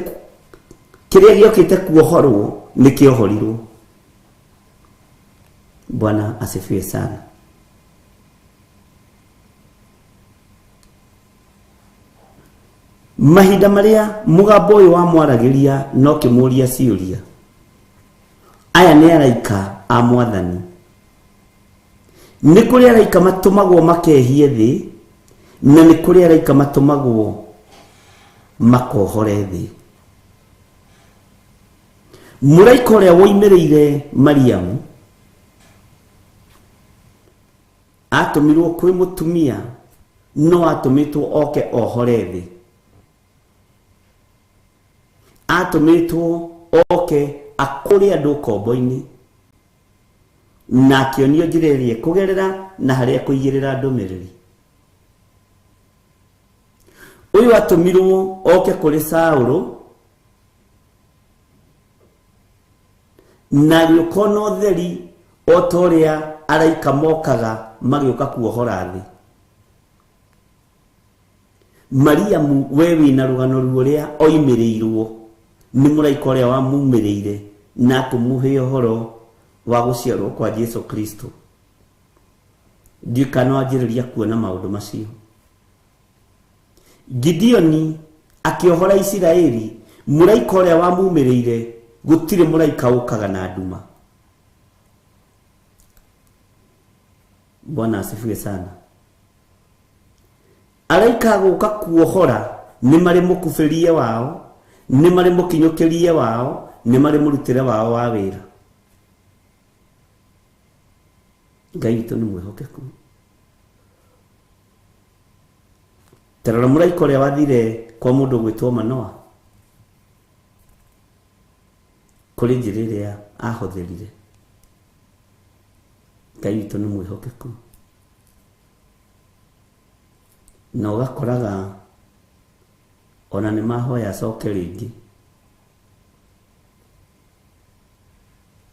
kĩrĩa gĩokĩte kuohorwo nĩ kĩohorirwo. Bwana asifiwe sana. Mahinda marĩa mũgambo ũyũ wamwaragĩria no kĩmũria ciũria. Aya nĩ araika a Mwathani. Nĩ kũrĩ araika matũmagwo makehie thĩ, na nĩ kũrĩ araika matũmagwo makohore thĩ. Mũraika ũrĩa woimĩrĩire Mariamu atũmirwo kwĩ mũtumia, no atũmĩtwo oke ohore thĩ. Atũmĩtwo oke akũrĩ andũ kombo-inĩ, na akĩonio njĩra ĩrĩa kũgerera na harĩa kũigĩrĩra ndũmĩrĩri. Ũyũ atũmirwo oke kũrĩ Saũlũ, na agĩũka na ũtheri o ta ũrĩa araika mokaga magĩũka kuohora thĩ. Mariamu, we wĩna rũgano rũrĩa oimĩrĩirwo nĩ mũraika ũrĩa wamumĩrĩire na akĩmũhe ũhoro wa gũciarwo kwa Jesu Kristo. Ndiũĩ kana wanjĩrĩria kuona maũndũ macio. Gideoni akĩohora Isiraeli, mũraika ũrĩa wamumĩrĩire gũtirĩ mũraika ũkaga na nduma. Bwana asifiwe sana. Araika gũka kuohora nĩ marĩ mũkubĩrie wao, nĩ marĩ mũkinyũkĩrie wao, nĩ marĩ mũrutĩre wao wa wĩra. Ngai witũ nĩ mwĩhokeku. Tarora mũraika ũrĩa wathire kwa mũndũ gwĩtwo Manoa, kũrĩ njĩra ĩrĩa ahũthĩrire. Ngai witũ nĩ mwĩhokeku. Na ũgakoraga ona nĩ mahoya acoke rĩngĩ.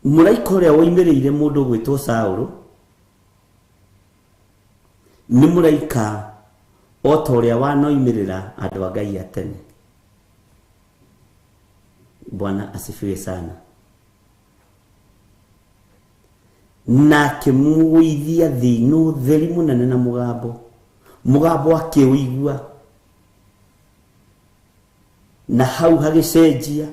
Mũraika ũrĩa woimĩrĩire mũndũ gwĩtwo Saũlũ nĩ mũraika o ta ũrĩa wanoimĩrĩra andũ a Ngai a tene. Bwana asifiwe sana. Na akĩmũgũithia thĩ na ũtheri mũnene na mũgambo akĩũigua, na hau hagĩcenjia,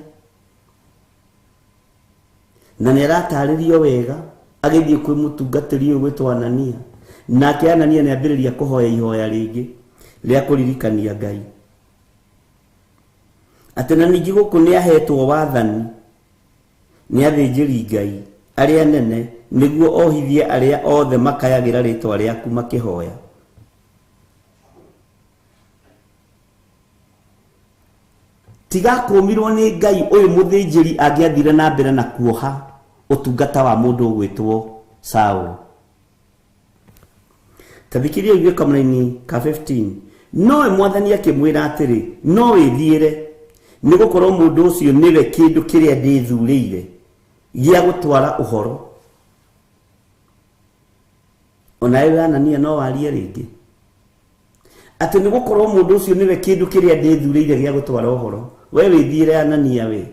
na nĩ aratarĩrio wega agĩthiĩ kwĩ mũtungatĩri ũyũ gwĩtwo Anania, nake Anania nĩ ambĩrĩria kũhoya ihoya rĩngĩ rĩa kũririkania Ngai. Atĩ na ningĩ gũkũ nĩ ahetwo wathani nĩ athĩnjĩri Ngai arĩa nene nĩguo ohithie arĩa othe makayagĩra rĩtwa rĩaku makĩhoya. Tiga kũmirwo nĩ Ngai ũyũ mũthĩnjĩri angĩathire na mbere na kuoha ũtungata wa mũndũ gwĩtwo Saũlũ. Tathikĩria igwe kamũra-inĩ ka 15. Nowe Mwathani akĩmwĩra atĩrĩ, no wĩthiĩre, nĩ gũkorwo mũndũ ũcio nĩwe kĩndũ kĩrĩa ndĩthurĩire gĩa gũtwara ũhoro. Onawe Anania no warie rĩngĩ atĩ nĩ gũkorwo mũndũ ũcio nĩwe kĩndũ kĩrĩa ndĩthurĩire gĩa gũtwara ũhoro. We wĩthiĩre Anania we.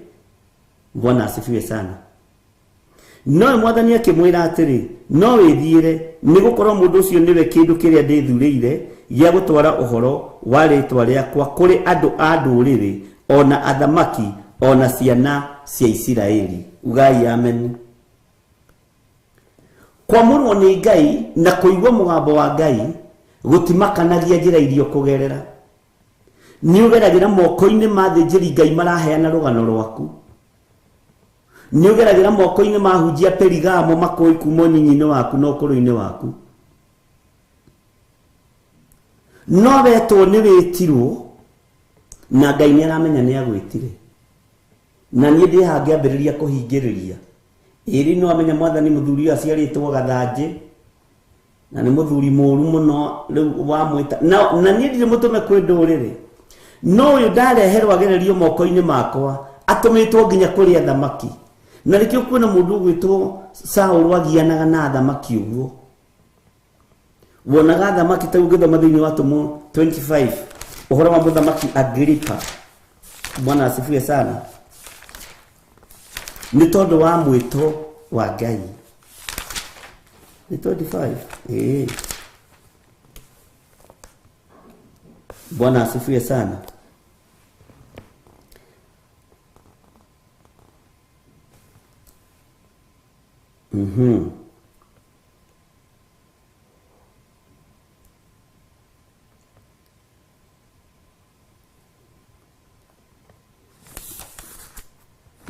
Bwana asifiwe sana. Nowe Mwathani akĩmwĩra atĩrĩ, no wĩthiĩre, nĩ gũkorwo mũndũ ũcio nĩwe kĩndũ kĩrĩa ndĩthurĩire gĩa gũtwara ũhoro wa rĩtwa rĩakwa kũrĩ andũ a ndũrĩrĩ, ona athamaki, ona ciana cia Isiraeli. Ugai amen. kwamũrwo nĩ Ngai na kũigua mũgambo wa Ngai gũtimakanagia njĩra irio kũgerera. Nĩ ũgeragĩra moko-inĩ ma thĩnjĩri Ngai maraheana rũgano rwaku. Nĩ ũgeragĩra moko-inĩ ma hunjia Perigamo makũĩ kuma ũnyinyi-inĩ waku na ũkũrũ-inĩ waku. No wetwo nĩ wĩtirwo na Ngai nĩ aramenya nĩ agwĩtire. Na niĩ ndĩha ngĩambĩrĩria kũhingĩrĩria. Ĩrĩ no amenya mwathani mũthuri ũyũ aciarĩtwo Gathanjĩ na nĩ mũthuri mũru mũno rĩu wamwĩta na niĩ ndirĩ mũtũme kwĩ ndũrĩrĩ. No ũyũ ndareherwo agererio moko-inĩ makwa atũmĩtwo nginya kũrĩa thamaki. Na rĩkĩo kwĩna mũndũ ũgwĩtwo Saũlũ agianaga na thamaki ũguo. Wonaga thamaki ta ũngĩthoma thĩinĩ wa Tũmũ 25 ũhoro wa mũthamaki Agripa. Bwana asifiwe sana. Nĩ tondũ wa mwĩto wa Ngai. Nĩ 25. Bwana asifiwe sana.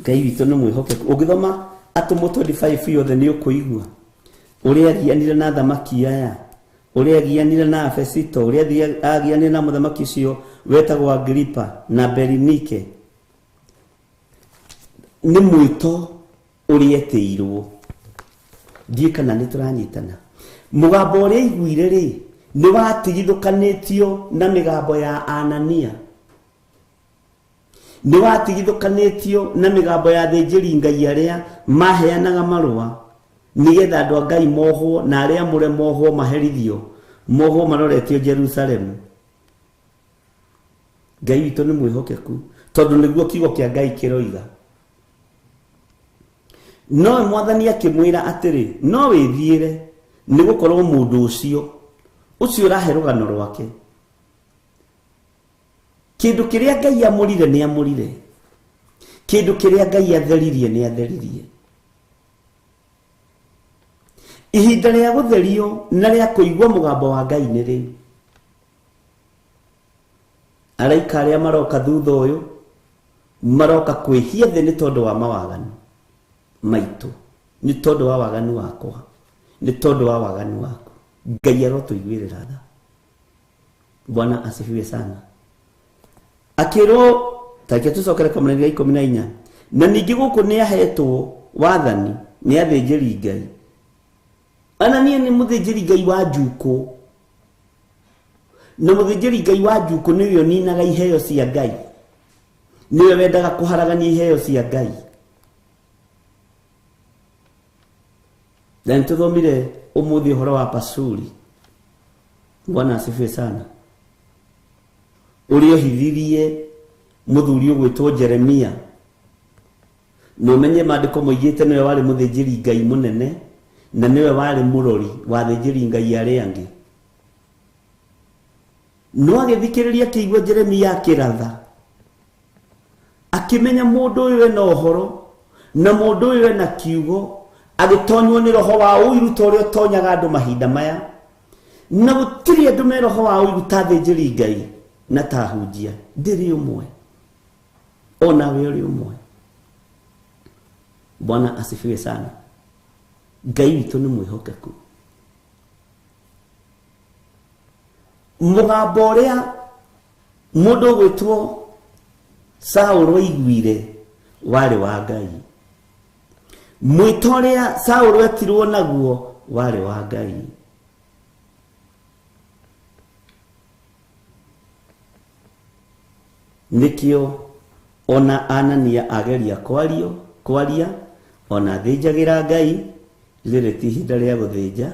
Ngai witũ nĩ mwĩhokeku. Ũngĩthoma Atũmwo 25 yothe nĩ ũkũigua ũrĩa agianire na thamaki aya, ũrĩa agianire na Fesito, ũrĩa agianire na mũthamaki ũcio wetagwo Agripa na Berinike. Nĩ mwĩto ũrĩa etĩirwo. Ndiĩ kana nĩ tũranyitana. Mũgambo ũrĩa aiguire rĩ nĩ watigithũkanĩtio na mĩgambo ya Anania. Nĩ watigithũkanĩtio na mĩgambo ya thĩnjĩri Ngai arĩa maheanaga marũa nĩgetha andũ a Ngai mohwo na arĩa amũre mohwo maherithio, mohwo maroretio Jerusalemu. Ngai witũ nĩ mwĩhokeku tondũ nĩguo kiugo kĩa Ngai kĩroiga. No mwathani akĩmwĩra atĩrĩ, no wĩthiĩre nĩ gũkorwo mũndũ ũcio ũrahe rũgano rwake. Kĩndũ kĩrĩa Ngai amũrire nĩ amũrire. Kĩndũ kĩrĩa Ngai atheririe nĩ atheririe. Ihinda rĩa gũtherio na rĩa kũigua mũgambo wa Ngai nĩ rĩu. Araika arĩa maroka thutha ũyũ maroka kwĩhia thĩ nĩ tondũ wa mawaganu maitũ, nĩ tondũ wa waganu wakwa, nĩ tondũ wa waganu waku. Ngai arotũiguĩrĩra tha. Bwana asifiwe sana. Akĩrwo take tũcokere Kamũranĩrio 14 na ningĩ gũkũ nĩ ahetwo wathani nĩ athĩnjĩri Ngai. Anania nĩ mũthĩnjĩri Ngai wa Njuko. Na mũthĩnjĩri Ngai wa Njuko nĩwe ninaga iheo cia Ngai. Nĩwe wendaga kũharagania iheo cia Ngai. Na nĩtũthomire ũmũthĩ ũhoro wa Pasuri. Bwana asifiwe sana. Ũrĩa ohithirie mũthuri ũgwĩtwo Jeremia. Na ũmenye maandĩko moigĩte nĩwe warĩ mũthĩnjĩri Ngai mũnene na nĩwe warĩ mũrori wa thĩnjĩri Ngai arĩa angĩ. No agĩthikĩrĩria akĩigua Jeremia akĩratha. Akĩmenya mũndũ ũyũ ena ũhoro na mũndũ ũyũ ena kiugo, agĩtonywo nĩ roho wa ũiru ta ũrĩa ũtonyaga andũ mahinda maya. Na gũtirĩ andũ me roho wa ũiru ta thĩnjĩri Ngai na ta hunjia. Ndĩrĩ ũmwe. Ona we ũrĩ ũmwe. Bwana asifiwe sana. Ngai witũ nĩ mwĩhokeku. Mũgambo ũrĩa mũndũ ũgwĩtwo Saũlũ aiguire warĩ wa Ngai. Mwĩto ũrĩa Saũlũ etirwo naguo warĩ wa Ngai. Nĩkĩo ona Anania ageria kwaria ona thĩnjagĩra Ngai. Rĩrĩ ti ihinda rĩa gũthĩnja,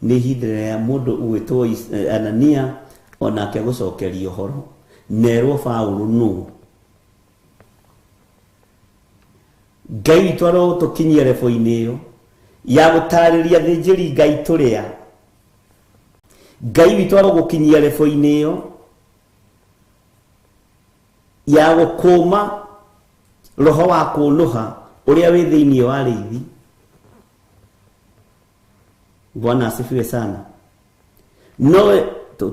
nĩ ihinda rĩa mũndũ ũgwĩtwo Anania onake gũcokeria ũhoro. Nerwo Paũlũ nũ. Ngai witũ arotũkinyia rebo-inĩ ĩyo ya gũtarĩria thĩnjĩri Ngai tũrĩa. Ngai witũ arogũkinyia rebo-inĩ ĩyo ya gũkũma roho wa kũnũha ũrĩa wĩ thĩinĩ wa rĩithi. Bwana asifiwe sana. Nowe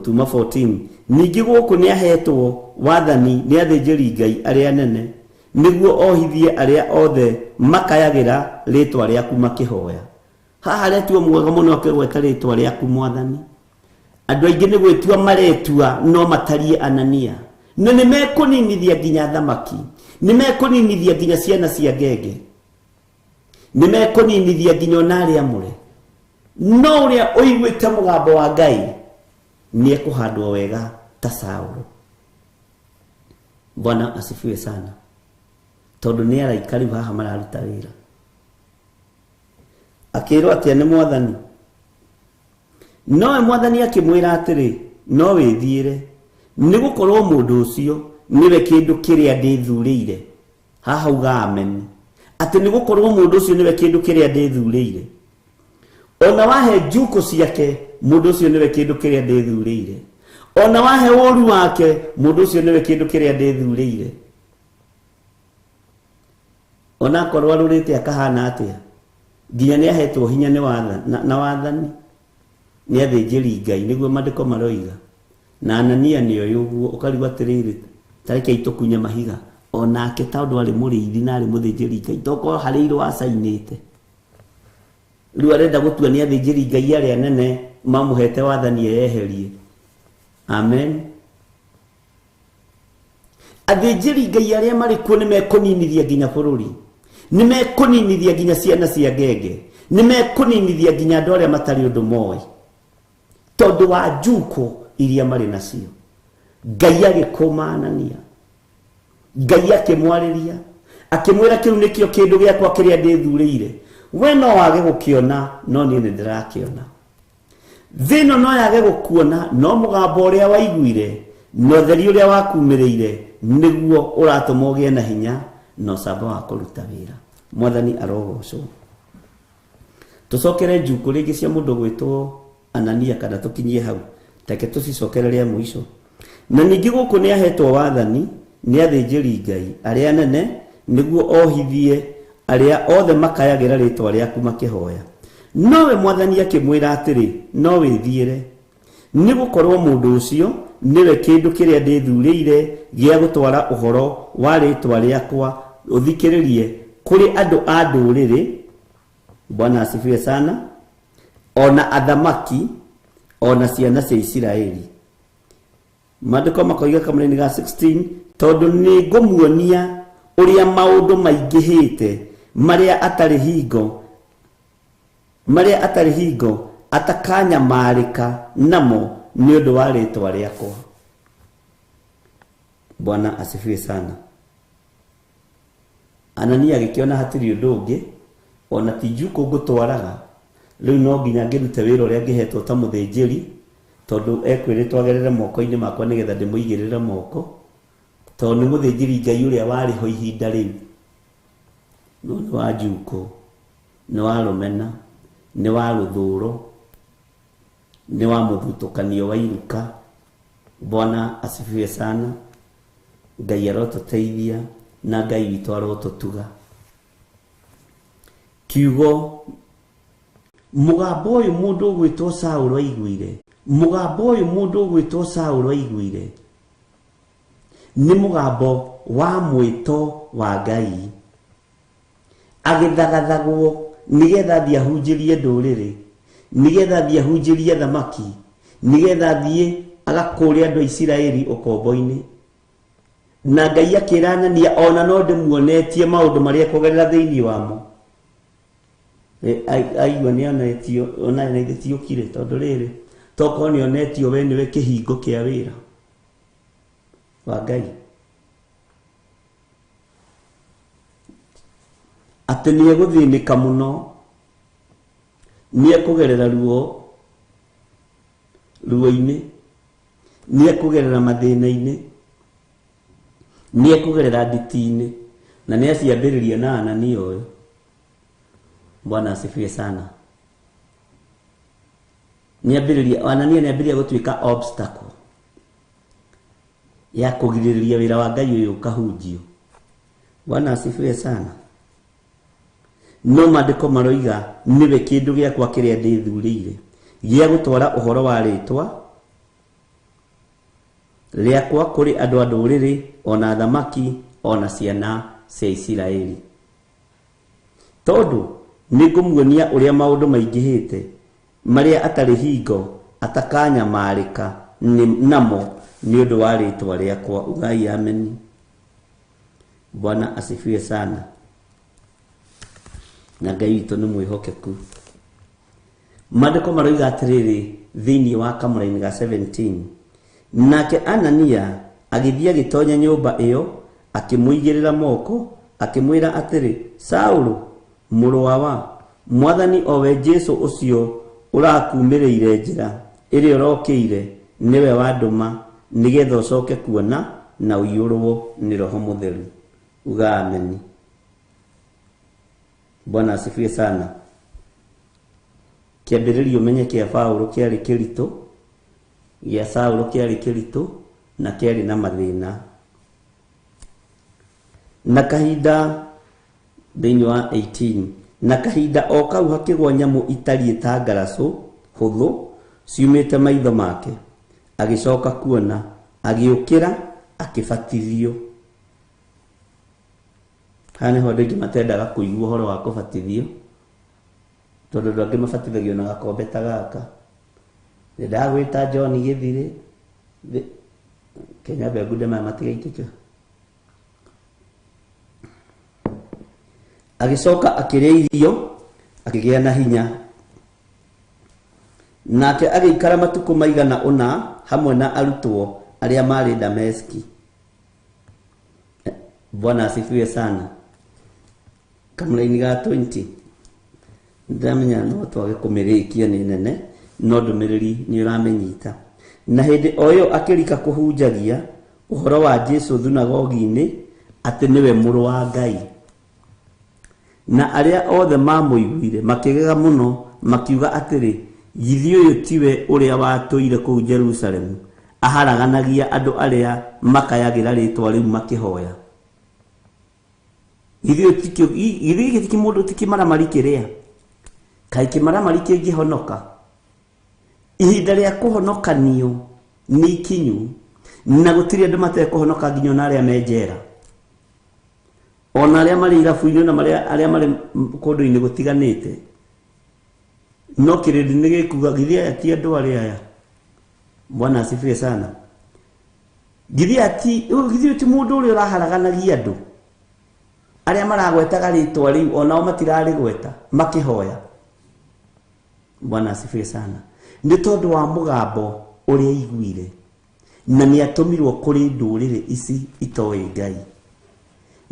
tuma 14 ningĩ gũkũ nĩahetwo wathani nĩ athĩnjĩri Ngai arĩa anene nĩguo ohithie arĩa othe makayagĩra rĩtwa rĩaku makĩhoya. Haha retwo mwega mũno akĩgweta rĩtwa rĩaku Mwathani. Andũ aingĩ nĩ gwĩtua maretua no matarie Anania. Na nĩmekũninithia nginya thamaki, nĩmekũninithia nginya ciana cia ngenge, nĩmekũninithia nginya onarĩa mũre. No ũrĩa ũiguĩte mũgambo wa Ngai nĩekũhandwo wega ta Saũlũ. Bwana asifiwe sana. Tondũ nĩ araika rĩu haha mararuta wĩra. Akĩrwo atĩa nĩ Mwathani. Nowe Mwathani akĩmwĩra atĩrĩ, no wĩthiĩre, nĩgũkorwo mũndũ ũcio nĩwe kĩndũ kĩrĩa ndĩthurĩire. Haha uga amen. Atĩ nĩgũkorwo mũndũ ũcio nĩwe kĩndũ kĩrĩa ndĩthurĩire. Ona wahe njuko ciake mũndũ ũcio nĩwe kĩndũ kĩrĩa ndĩthurĩire. Ona wahe ũru wake mũndũ ũcio nĩwe kĩndũ kĩrĩa ndĩthurĩire. Ona korwo arũrĩte akahana atĩa, nginya nĩahetwo hinya nĩ wathani nĩ athĩnjĩri Ngai nĩguo maandĩko maroiga. Na Anania nĩ ũyũ ũguo ũkarigwo atĩrĩrĩ, tareke itukunye mahiga. Onake tondũ arĩ mũrĩithi na arĩ mũthĩnjĩri Ngai toko harĩ irwo acainĩte. Rĩu arenda gũtua nĩ athĩnjĩri Ngai arĩa anene mamũhete wathani eyeherie. Amen. Athĩnjĩri Ngai arĩa marĩ kuo nĩmekũninithia nginya bũrũri, nĩmekũninithia nginya ciana cia ngenge, nĩmekũninithia nginya andũ arĩa matarĩ ũndũ moĩ, tondũ wa njuko iria marĩ nacio. Ngai agĩkũma Anania, Ngai akĩmwarĩria, akĩmwĩra kĩu nĩkĩo kĩndũ gĩakwa kĩrĩa ndĩthurĩire. We no wage gũkĩona, no niĩ nĩndĩrakĩona. Thĩno no yage gũkuona, no mũgambo ũrĩa waiguire na ũtheri ũrĩa wakumĩrĩire nĩguo ũratũma ũgĩe na hinya na ũcamba wa kũruta wĩra. Mwathani arogocwo. Tũcokere njuko rĩngĩ cia mũndũ gwĩtwo Anania kana tũkinyie hau. Take tũcicokerere mũico. Na ningĩ gũkũ nĩahetwo wathani nĩ athĩnjĩri Ngai arĩa anene nĩguo ohithie arĩa othe makayagĩra rĩtwa rĩaku makĩhoya. Nowe Mwathani akĩmwĩra atĩrĩ, no wĩthiĩre, nĩgũkorwo mũndũ ũcio nĩwe kĩndũ kĩrĩa ndĩthurĩire gĩa gũtwara ũhoro wa rĩtwa rĩakwa ũthikĩrĩrie kũrĩ andũ a ndũrĩrĩ. Bwana asifiwe sana. Ona athamaki, ona ciana cia Isiraeli. Maandĩko makoiga kamũrĩ-inĩ ga 16, tondũ nĩ ngũmuonia ũrĩa maũndũ maingĩhĩte marĩa atarĩ hingo atakanyamarĩka namo nĩ ũndũ wa rĩtwa rĩakwa. Bwana asifiwe sana. Anania agĩkĩona hatirĩ ũndũ ũngĩ, ona ti njuko ngũtwaraga, rĩu no nginya ngĩrute wĩra ũrĩa ngĩhetwo ta mũthĩnjĩri, tondũ ekwĩrĩtwo agerere moko-inĩ makwa nĩgetha ndĩmũigĩrĩre moko, tondũ nĩ mũthĩnjĩri Ngai ũrĩa warĩ ho ihinda rĩu. No nĩ wa njuko, nĩ wa rũmena, nĩ wa rũthũũro, nĩ wa mũthutũkanio wa iruka. Bwana asifiwe sana. Ngai arotũteithia na Ngai witũ arotũtuga. Kiugo mũgambo ũyũ mũndũ ũgwĩtwo Saũlũ aiguire, mũgambo ũyũ mũndũ ũgwĩtwo Saũlũ aiguire nĩ mũgambo wa mwĩto wa Ngai, agĩthagathagwo nĩgetha thiĩ ahunjĩrie ndũrĩrĩ, nĩgetha thiĩ ahunjĩrie thamaki, nĩgetha thiĩ agakũũre andũ a Isiraeli ũkombo-inĩ. Na Ngai akĩra Anania ona no ndĩmuonetie maũndũ marĩa ekũgerera thĩinĩ wamo. Aigua nĩonetio, ona nĩgĩtiũkire, tondũ rĩrĩ tokorwo nĩonetio we nĩwe kĩhingo kĩa wĩra wa Ngai. Atĩ nĩegũthĩnĩka mũno, nĩekũgerera ruo-inĩ, nĩekũgerera mathĩna-inĩ, nĩekũgerera nditi-inĩ, na nĩaciambĩrĩria na Anania ũyũ. Bwana asifiwe sana. Anania nĩambĩrĩria gũtuĩka obstacle ya kũgirĩrĩria wĩra wa Ngai ũyũ ũkahunjio. Bwana asifiwe sana. no mandĩko maroiga nĩwe kĩndũ gĩakwa kĩrĩa ndĩthurĩire gĩa gũtwara ũhoro wa rĩtwa rĩakwa kũrĩ andũ a ndũrĩrĩ ona thamaki ona ciana cia Isiraeli. Tondũ nĩngũmuonia ũrĩa maũndũ maingĩhĩte marĩa atarĩ hingo atakanyamarĩka namo nĩ ũndũ wa rĩtwa rĩakwa. Ugai ameni. Bwana asifiwe sana. Na Ngai witũ nĩ mwĩhokeku. Mandĩko maroiga atĩrĩrĩ thĩinĩ wa kamũra-inĩ ga 17, nake Anania agĩthiĩ agĩtonya nyũmba ĩyo akĩmũigĩrĩra moko akĩmwĩra atĩrĩ, Saũlũ mũrũ wa Mwathani o we Jesũ ũcio ũrakumĩrĩire njĩra ĩrĩa ũrokĩire nĩwe wandũma nĩgetha ũcoke kuona na ũiyũrwo nĩ Roho Mũtheru. Uga ameni. Bwana asifiwe sana. Kĩambĩrĩrio ũmenye kĩa Paũlũ kĩarĩ kĩritũ, gĩa Saũlũ kĩarĩ kĩritũ na kĩarĩ na mathĩna. Na kahinda thĩinĩ wa 18, na kahinda o kau hakĩgwa nyamũ itariĩ ta ngaracũ hũthũ ciumĩte maitho make, agĩcoka kuona, agĩũkĩra, akĩbatithio. Haha nĩho andũ aingĩ matendaga kũigua ũhoro wa kũbatithio, tondũ andũ angĩ mabatithagio na gakombe ta gaka. Ndagwĩta John Gĩthirĩ Kenya Bengude maya matigaitĩka. Agĩcoka akĩrĩa irio, akĩgĩa na hinya, nake agĩikara matukũ maigana ũna hamwe na arutwo arĩa marĩ Dameski. Bwana asifiwe sana. Kamũra-inĩ ga 20 ndamenya no twage kũmĩrĩkia nĩ nene, no ndũmĩrĩri nĩ ũramenyita. Na hĩndĩ o ĩyo akĩrika kũhunjagia ũhoro wa Jesũ thunagogi-inĩ atĩ nĩwe mũrũ wa Ngai. Na arĩa othe mamũiguire makĩgega mũno makiuga atĩrĩ, githĩ ũyũ tiwe ũrĩa watũire kũu Jerusalemu aharaganagia andũ arĩa makayagĩra rĩtwa rĩu makĩhoya. Githĩ ti mũndũ ti kĩmaramari kĩrĩa? Kaĩ kĩmaramari kĩngĩhonoka? Ihinda rĩa kũhonokanio nĩ ikinyu, na gũtirĩ andũ matekũhonoka nginya na arĩa menjera, ona arĩa marĩ irabu-inĩ na arĩa marĩ kũndũ-inĩ gũtiganĩte. No kĩrĩndĩ nĩ gĩkuga githĩ aya ti andũ arĩa aya. Bwana asifiwe sana. Githĩ ti mũndũ ũrĩa ũraharaganagia andũ arĩa maragwetaga rĩtwa rĩu onao matirarĩgweta makĩhoya. Bwana asifiwe sana. Nĩ tondũ wa mũgambo ũrĩa iguire, na nĩ atũmirwo kũrĩ ndũrĩrĩ ici itoĩ Ngai.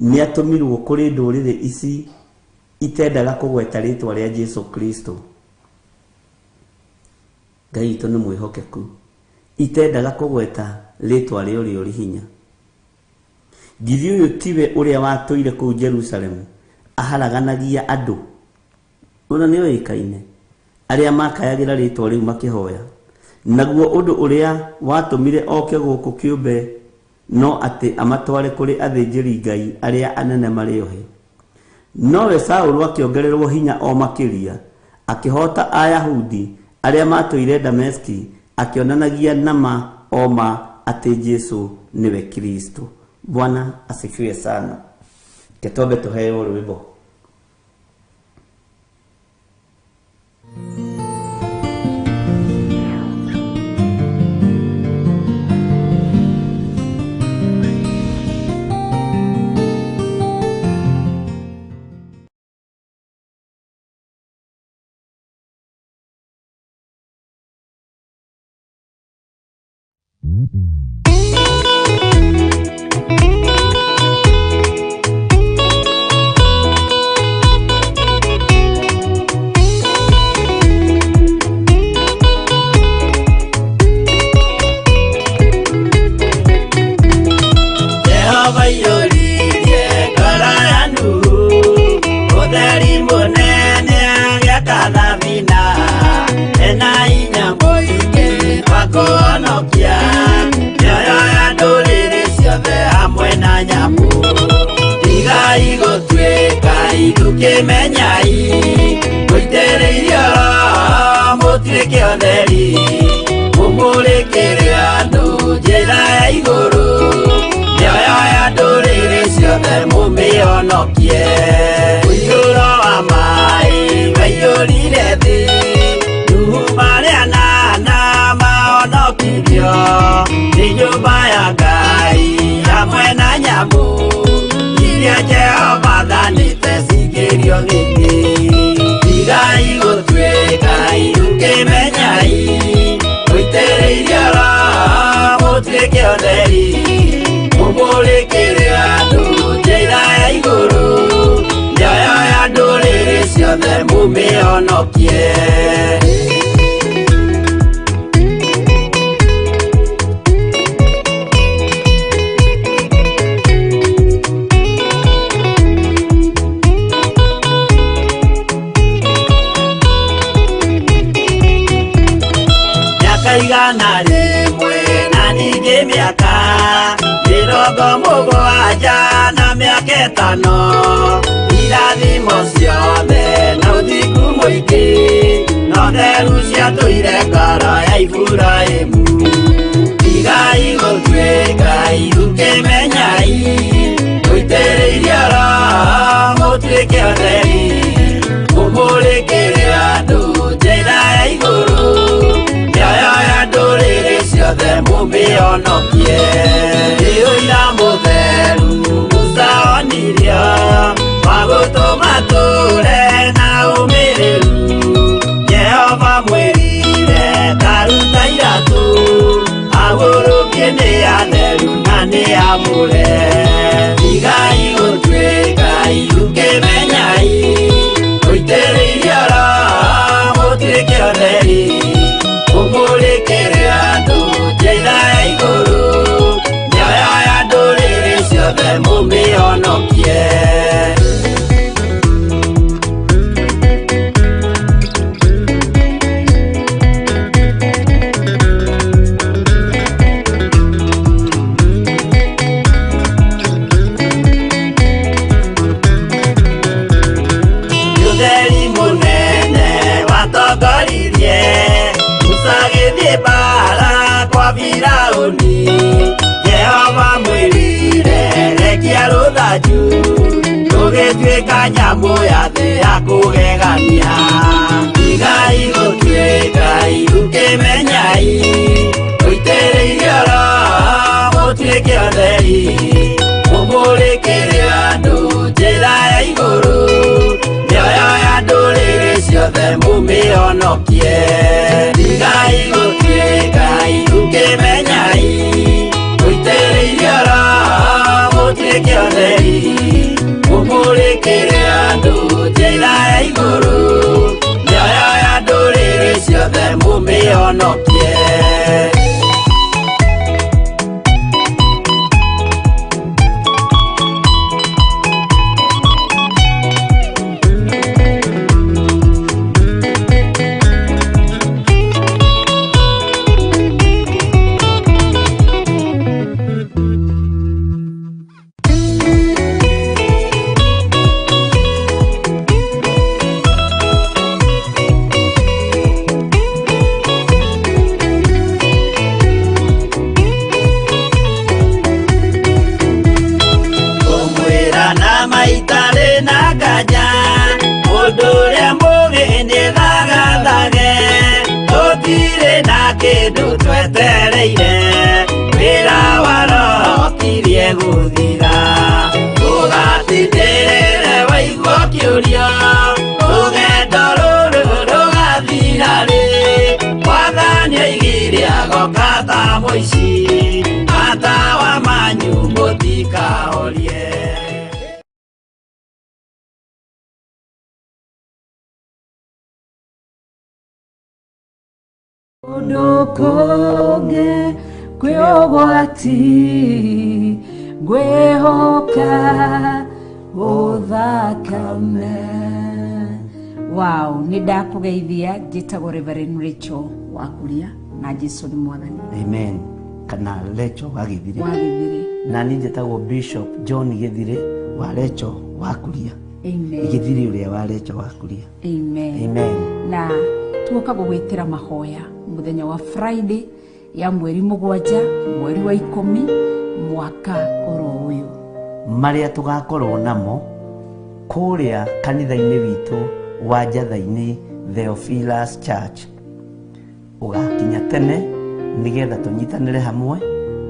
Nĩ atũmirwo kũrĩ ndũrĩrĩ ici itendaga kũgweta rĩtwa rĩa Jesũ Kristo. Ngai witũ nĩ mwĩhokeku. Itendaga kũgweta rĩtwa rĩo rĩorĩ hinya. Githĩ ũyũ tiwe ũrĩa watũire kũu Jerusalemu aharaganagia andũ, ona nĩ oĩkaine, arĩa makayagĩra rĩtwa rĩu makĩhoya. Naguo ũndũ ũrĩa watũmire oke gũkũ kĩũmbe no atĩ amatware kũrĩ athĩnjĩri Ngai arĩa anene marĩ ohe. Nowe Saũlũ akĩongererwo hinya o makĩria, akĩhota Ayahudi arĩa matũire Dameski, akĩonanagia nama oma atĩ Jesũ nĩwe Kristo. Bwana asifiwe sana. Ketombe tuheo rwĩmbo. Ena inya moike wakonokia, nyoyo ukimenyai guitereirio mutirike otheri mumurikire andu njira ya iguru mioyo ya nduriri ciothe mumionokie uiyuro wa mai waiyurire thi ruhu maria nana maonokirio ni nyumba ya Ngai hamwe na nyamu iria Jehova thanĩte cingĩrio thĩinĩ. Tigai gũtuĩka ukĩmenyai mũitĩrĩirie Roho mũtuĩke ũtheri mũmũrĩkĩre andũ njĩra ya igũrũ mĩoyo ya ndũrĩrĩ ciothe mũmĩonokie. Igana rimwe na ningĩ mĩaka 70 na mĩaka 5 irathimo ciothe na ũthingu mũingĩ na ũtheru ciatũire ngoro ya Iburahĩmu. Tigai gũtuĩka ukĩmenyai mũitĩrĩirie Roho mũtuĩke ũtheri mũmũrĩkĩre andũ njĩra ya igũrũ mĩoyo ya ndũrĩrĩ ciothe mũmĩonokie. Ũira mũtheru Musa onirio wa gũtũma tũre na ũmĩrĩru Jehova mwĩrire taruta iratũ agũrũkie nĩ atheru na nĩ amũre. Tigai gũtuĩka ukĩmenyai mũitĩrĩirie Roho mũtuĩke ũtheri mũmũrĩkĩre andũ njĩra ya igũrũ mĩoyo ya ndũrĩrĩ ciothe mũmĩonokie. Ũtheri mũnene watongoririe Musa agĩthiĩ mbara kwa Firaũni. Jehova mwĩrire rekia rũthanju rũgĩtuĩka nyamũ ya thĩ ya kũgegania. Tigai gũtuĩka ukĩmenyai mũitĩrĩirie Roho mũtuĩke ũtheri mũmũrĩkĩre andũ njĩra ya igũrũ mĩoyo ya ndũrĩrĩ ciothe mũmĩonokie. Tigai gũtuĩka ukĩmenyai mũitĩrĩirie Roho mũtuĩke ũtheri mũmũrĩkĩre andũ njĩra ya igũrũ mĩoyo ya ndũrĩrĩ ciothe mũmĩonokie. Kĩndũ twetereire wĩra wa Roho tirie gũthira. Tũgatindĩrĩre waigua kĩũrio rũgendo rũrũ rũgathira rĩ. Mwathani oigire agoka ta mũici matawa manyu mũtikahorie. Ndukunge kwĩũgwati ngwĩhoka ũthakame. Wow, nĩ ndakũgeithia njĩtagwo Reverend Rachel Wakuria na Jesũ nĩ Mwathani. Amen. Kana Rachel Wagithire. Wagithire. Na niĩ njĩtagwo Bishop John Githire wa Rachel Wakuria. Amen. igithiri uria warecho wakuria. Amen. Amen. Na tuoka gugwitira mahoya muthenya wa Friday ya mweri 7 mweri wa 10 mwaka oro uyu maria tugakorwo namo kuria kanitha-ini witu wa Njatha-ini Theophilus Church ugakinya tene nigetha tunyitanire hamwe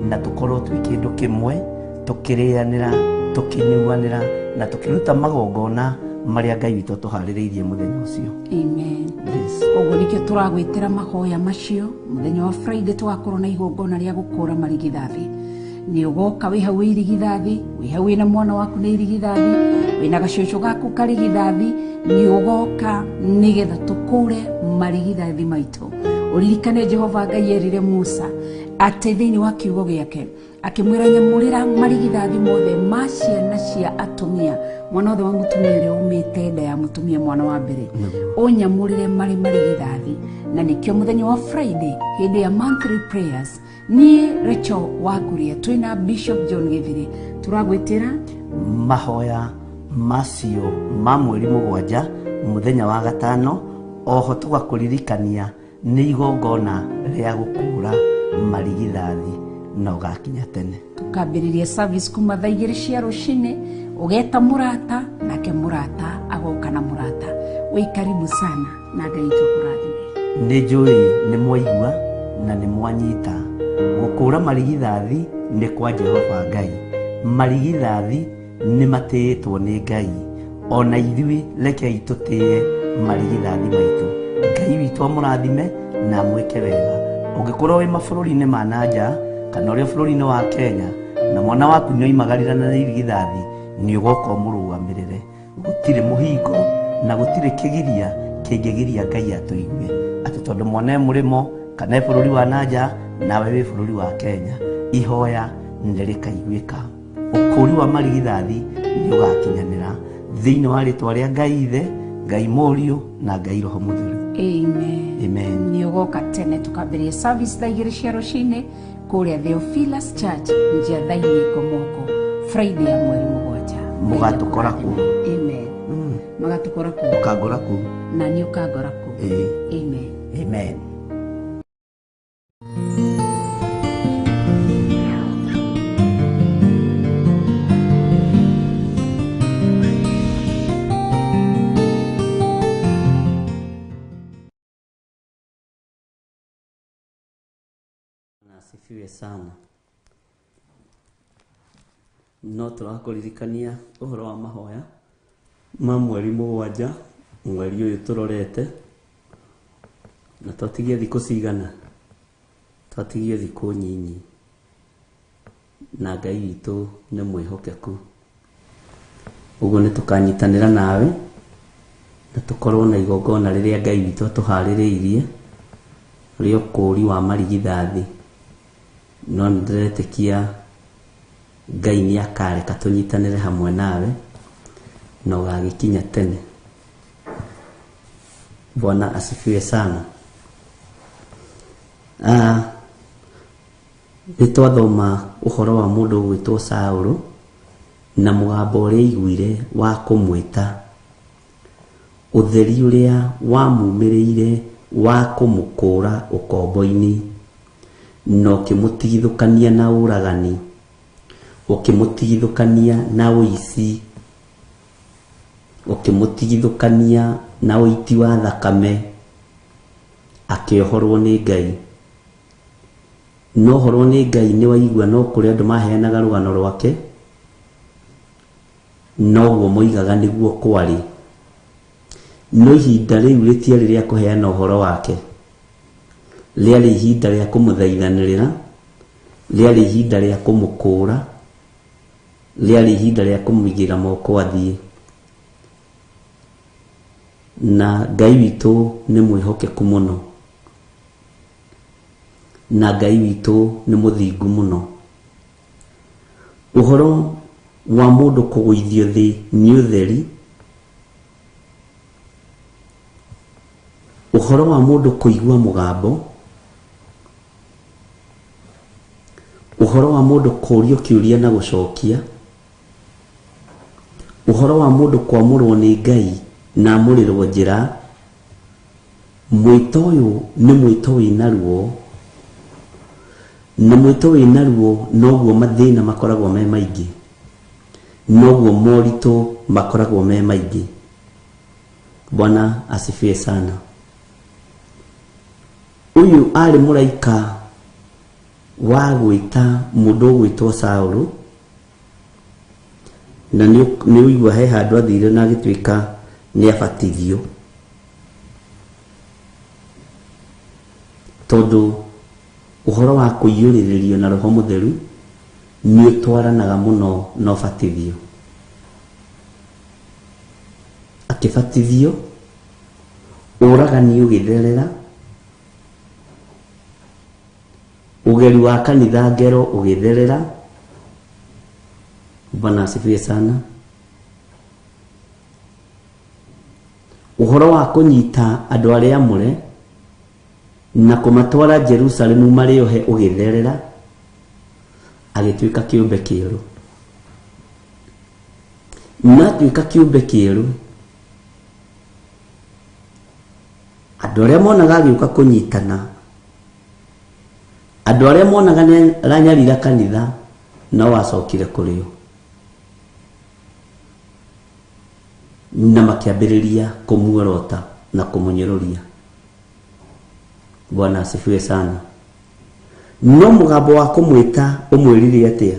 na tukorwo twi kindu kimwe tukirianira tukinyuanira na tukiruta magongona maria Ngai witu tuhaririirie muthenya ucio. Amen. Yes. Oguo nikio turagwitira mahoya macio muthenya wa Friday tugakorwo na igongona ria gukura marigithathi. Ni ugoka wi hau irigithathi, wi hau na mwana waku na irigithathi, wi na gacoco gaku karigithathi, ni ugoka nigetha tukure marigithathi maitu. Uririkane Jehova Ngai erire Musa ati thiini wa kiugo giake akimwira nyamurira marigithathi mothe ma ciana cia atumia mwana wothe wa mutumia uria umite nda ya mutumia mwana wa mbere unyamurire marigithathi. Na nikio muthenya wa Friday hindi ya monthly prayers ni Rachel Wakuria twina Bishop John Githiri turagwitira mahoya macio ma mweri 7 muthenya wa gatano. Oho tugakuririkania ni igongona ria gukura marigithathi na ugakinya tene. Tukambiriria service kuma thaa 2 cia rucini ugeta murata nake murata agoka na murata. Wi karibu sana na Ngai tukurathime. Ni njui ni mwaigua na ni mwanyita gukura marigithathi ni kwa Jehova Ngai. Marigithathi ni matĩĩtwo ni Ngai, ona ithui rekei tutie marigithathi maitu. Ngai witu amurathime na mwike wega. Ungikorwo wi mabũrũri-inĩ ma nanja kana uri bũrũri-inĩ wa Kenya na mwana waku nĩ oimagarĩra na irigithathi ni ugoka mũrũgamĩrĩre. Gutire muhingo na gutire kigiria kingigiria Ngai atuigue ati tondu mwana murimo kana bũrũri wa nanja nawe wi bũrũri wa Kenya ihoya nĩrĩkaiguĩka. Ũkũri wa marigithathi nĩ ũgakinyanĩra thĩinĩ wa rĩtwa rĩa Ngai Ithe, Ngai Mũriũ na Ngai Roho Mũtheru. Amen. Amen. Ni ugoka tene tukambĩrĩria service thaa 2 cia rucini kuria Theophilus Church Njatha-ini Komoko Friday ya mweri 7. Mũgatukora ku. Amen. Mũgatukora ku. Ũkangora ku. Na ni ukangora ku. Amen. Amen. Asifiwe sana. No turakuririkania uhoro wa mahoya ma mweri 7 mweri uyu turorete na twatigie thikũ cigana, twatigie thikũ nyinyi, na Ngai witũ nĩ mwĩhokeku. Ũguo nĩ tukanyitanĩra nawe na tukorwo na igongona rĩrĩa Ngai witũ atuharĩrĩirie rĩa ũkũri wa marigithathi. No ndiretĩkia Ngai nĩ akareka tunyitanĩre hamwe nawe na ũgagĩkinya tene. Bwana asifiwe sana. Nĩtwathoma ũhoro wa mũndũ gwĩtwo Saũlũ na mũgambo ũrĩa aiguire wa kũmwĩta, ũtheri ũrĩa wamumĩrĩire wa kũmũkũra ũkombo-inĩ na ũkĩmũtigithũkania na ũragani, ũkĩmũtigithũkania na ũici, ũkĩmũtigithũkania na ũiti wa thakame, akĩohorwo nĩ Ngai. No ohorwo nĩ Ngai nĩ waigua no kũrĩ andũ maheanaga rũgano rwake, noguo moigaga nĩguo kwarĩ. No ihinda rĩu rĩtiarĩ rĩa kũheana ũhoro wake, rĩarĩ ihinda rĩa kũmũthaithanĩrĩra, rĩarĩ ihinda rĩa kũmũkũra, rĩarĩ ihinda rĩa kũmũigĩra moko athiĩ. Na Ngai witũ nĩ mwĩhokeku mũno, na Ngai witũ nĩ mũthingu mũno. Ũhoro wa mũndũ kũgũithio thĩ nĩ ũtheri, ũhoro wa mũndũ kũigua mũgambo, ũhoro wa mũndũ kũũrio kĩũria na gũcokia, uhoro wa mundu kwamurwo ni Ngai na murirwo njira mwito uyu ni mwito wina ruo na mwito wina ruo noguo mathina makoragwo me maingi noguo morito makoragwo me maingi. Bwana asifiwe sana. Uyu ari muraika wa gwita mundu gwitwo Saulu na ni uigwa he handu athire na gitwika ni abatithio tondu uhoro wa kuiyuririo na Roho Mutheru ni utwaranaga muno no batithio. Akibatithio uragani ugitherera ugeri wa kanitha ngero ugitherera. Bwana asifiwe sana. Uhoro wa kunyita andu aria amure na kumatwara Jerusalemu mari ohe ugitherera agitwika kiumbe kieru na twika kiumbe kieru. Andu aria monaga agiuka kunyitana, andu aria monaga ranyarira kanitha no wacokire kurio na makiambiriria kumuorota na kumunyururia. Bwana asifiwe sana. No mugambo wa kumwita umwirire atia?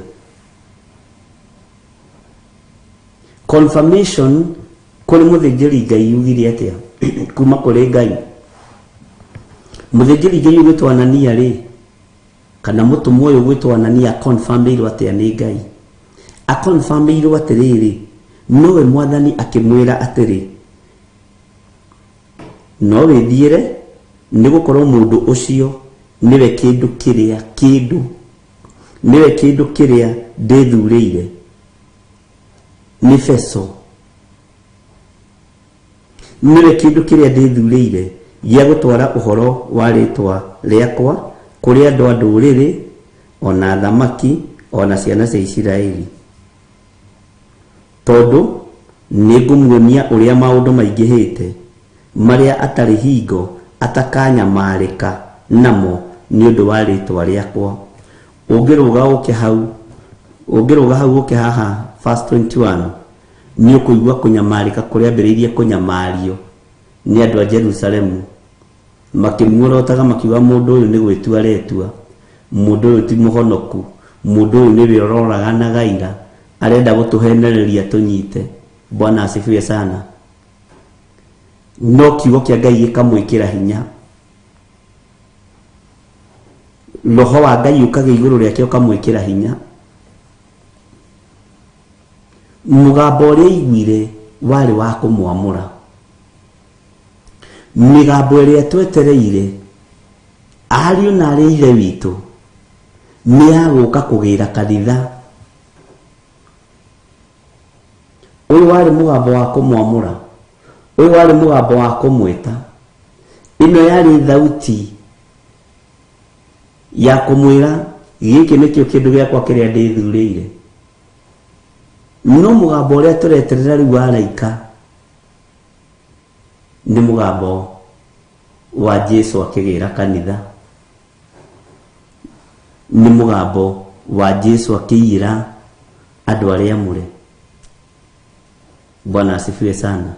Confirmation kuri muthingiri Ngai yugire atia? Kuma kuri Ngai. Muthingiri Ngai ugitwa Anania ri kana mutumwa uyu ugitwa Anania confirmiro atia ni Ngai? A confirmiro atiriri nowe Mwathani akimwira atiri no withiire ni gukorwo mundu ucio niwe kindu kiria ndithurire ni feso niwe kindu kiria ndithurire gya gutwara uhoro wa ritwa riakwa kuri andu a nduriri ona thamaki ona ciana cia Isiraeli tondu ni ngumuonia uria maundu maingihite maria atari hingo atakanyamarika namo ni undu wa ritwa riakwa. Ungiruga hau uke haha verse 21 ni ukuigua kunyamarika kuria ambiriirie kunyamario ni andu a Jerusalemu makimuorotaga makiuga mundu uyu ni gwitua retua, mundu uyu ti muhonoku, mundu uyu ni wiororaga na gaira arenda gutuhenereria tunyite. Bwana asifiwe sana. No kiugo kia Ngai gikamwikira hinya, Roho wa Ngai ukage iguru riake ukamwikira hinya. Mugambo uria igwire wari wa kumwamura, migambo iria twetereire ariu na arire witu ni aguka kugira kanitha. Uyu wari mugambo wa kumwamura, uyu wari mugambo wa kumwita. Ino yari thauti ya kumwira giki nikio kindu giakwa kiria ndithurire. No mugambo uria tureterera riu araika ni mugambo wa Jesu akigira kanitha, ni mugambo wa Jesu akiyira andu aria amure. Bwana asifiwe sana.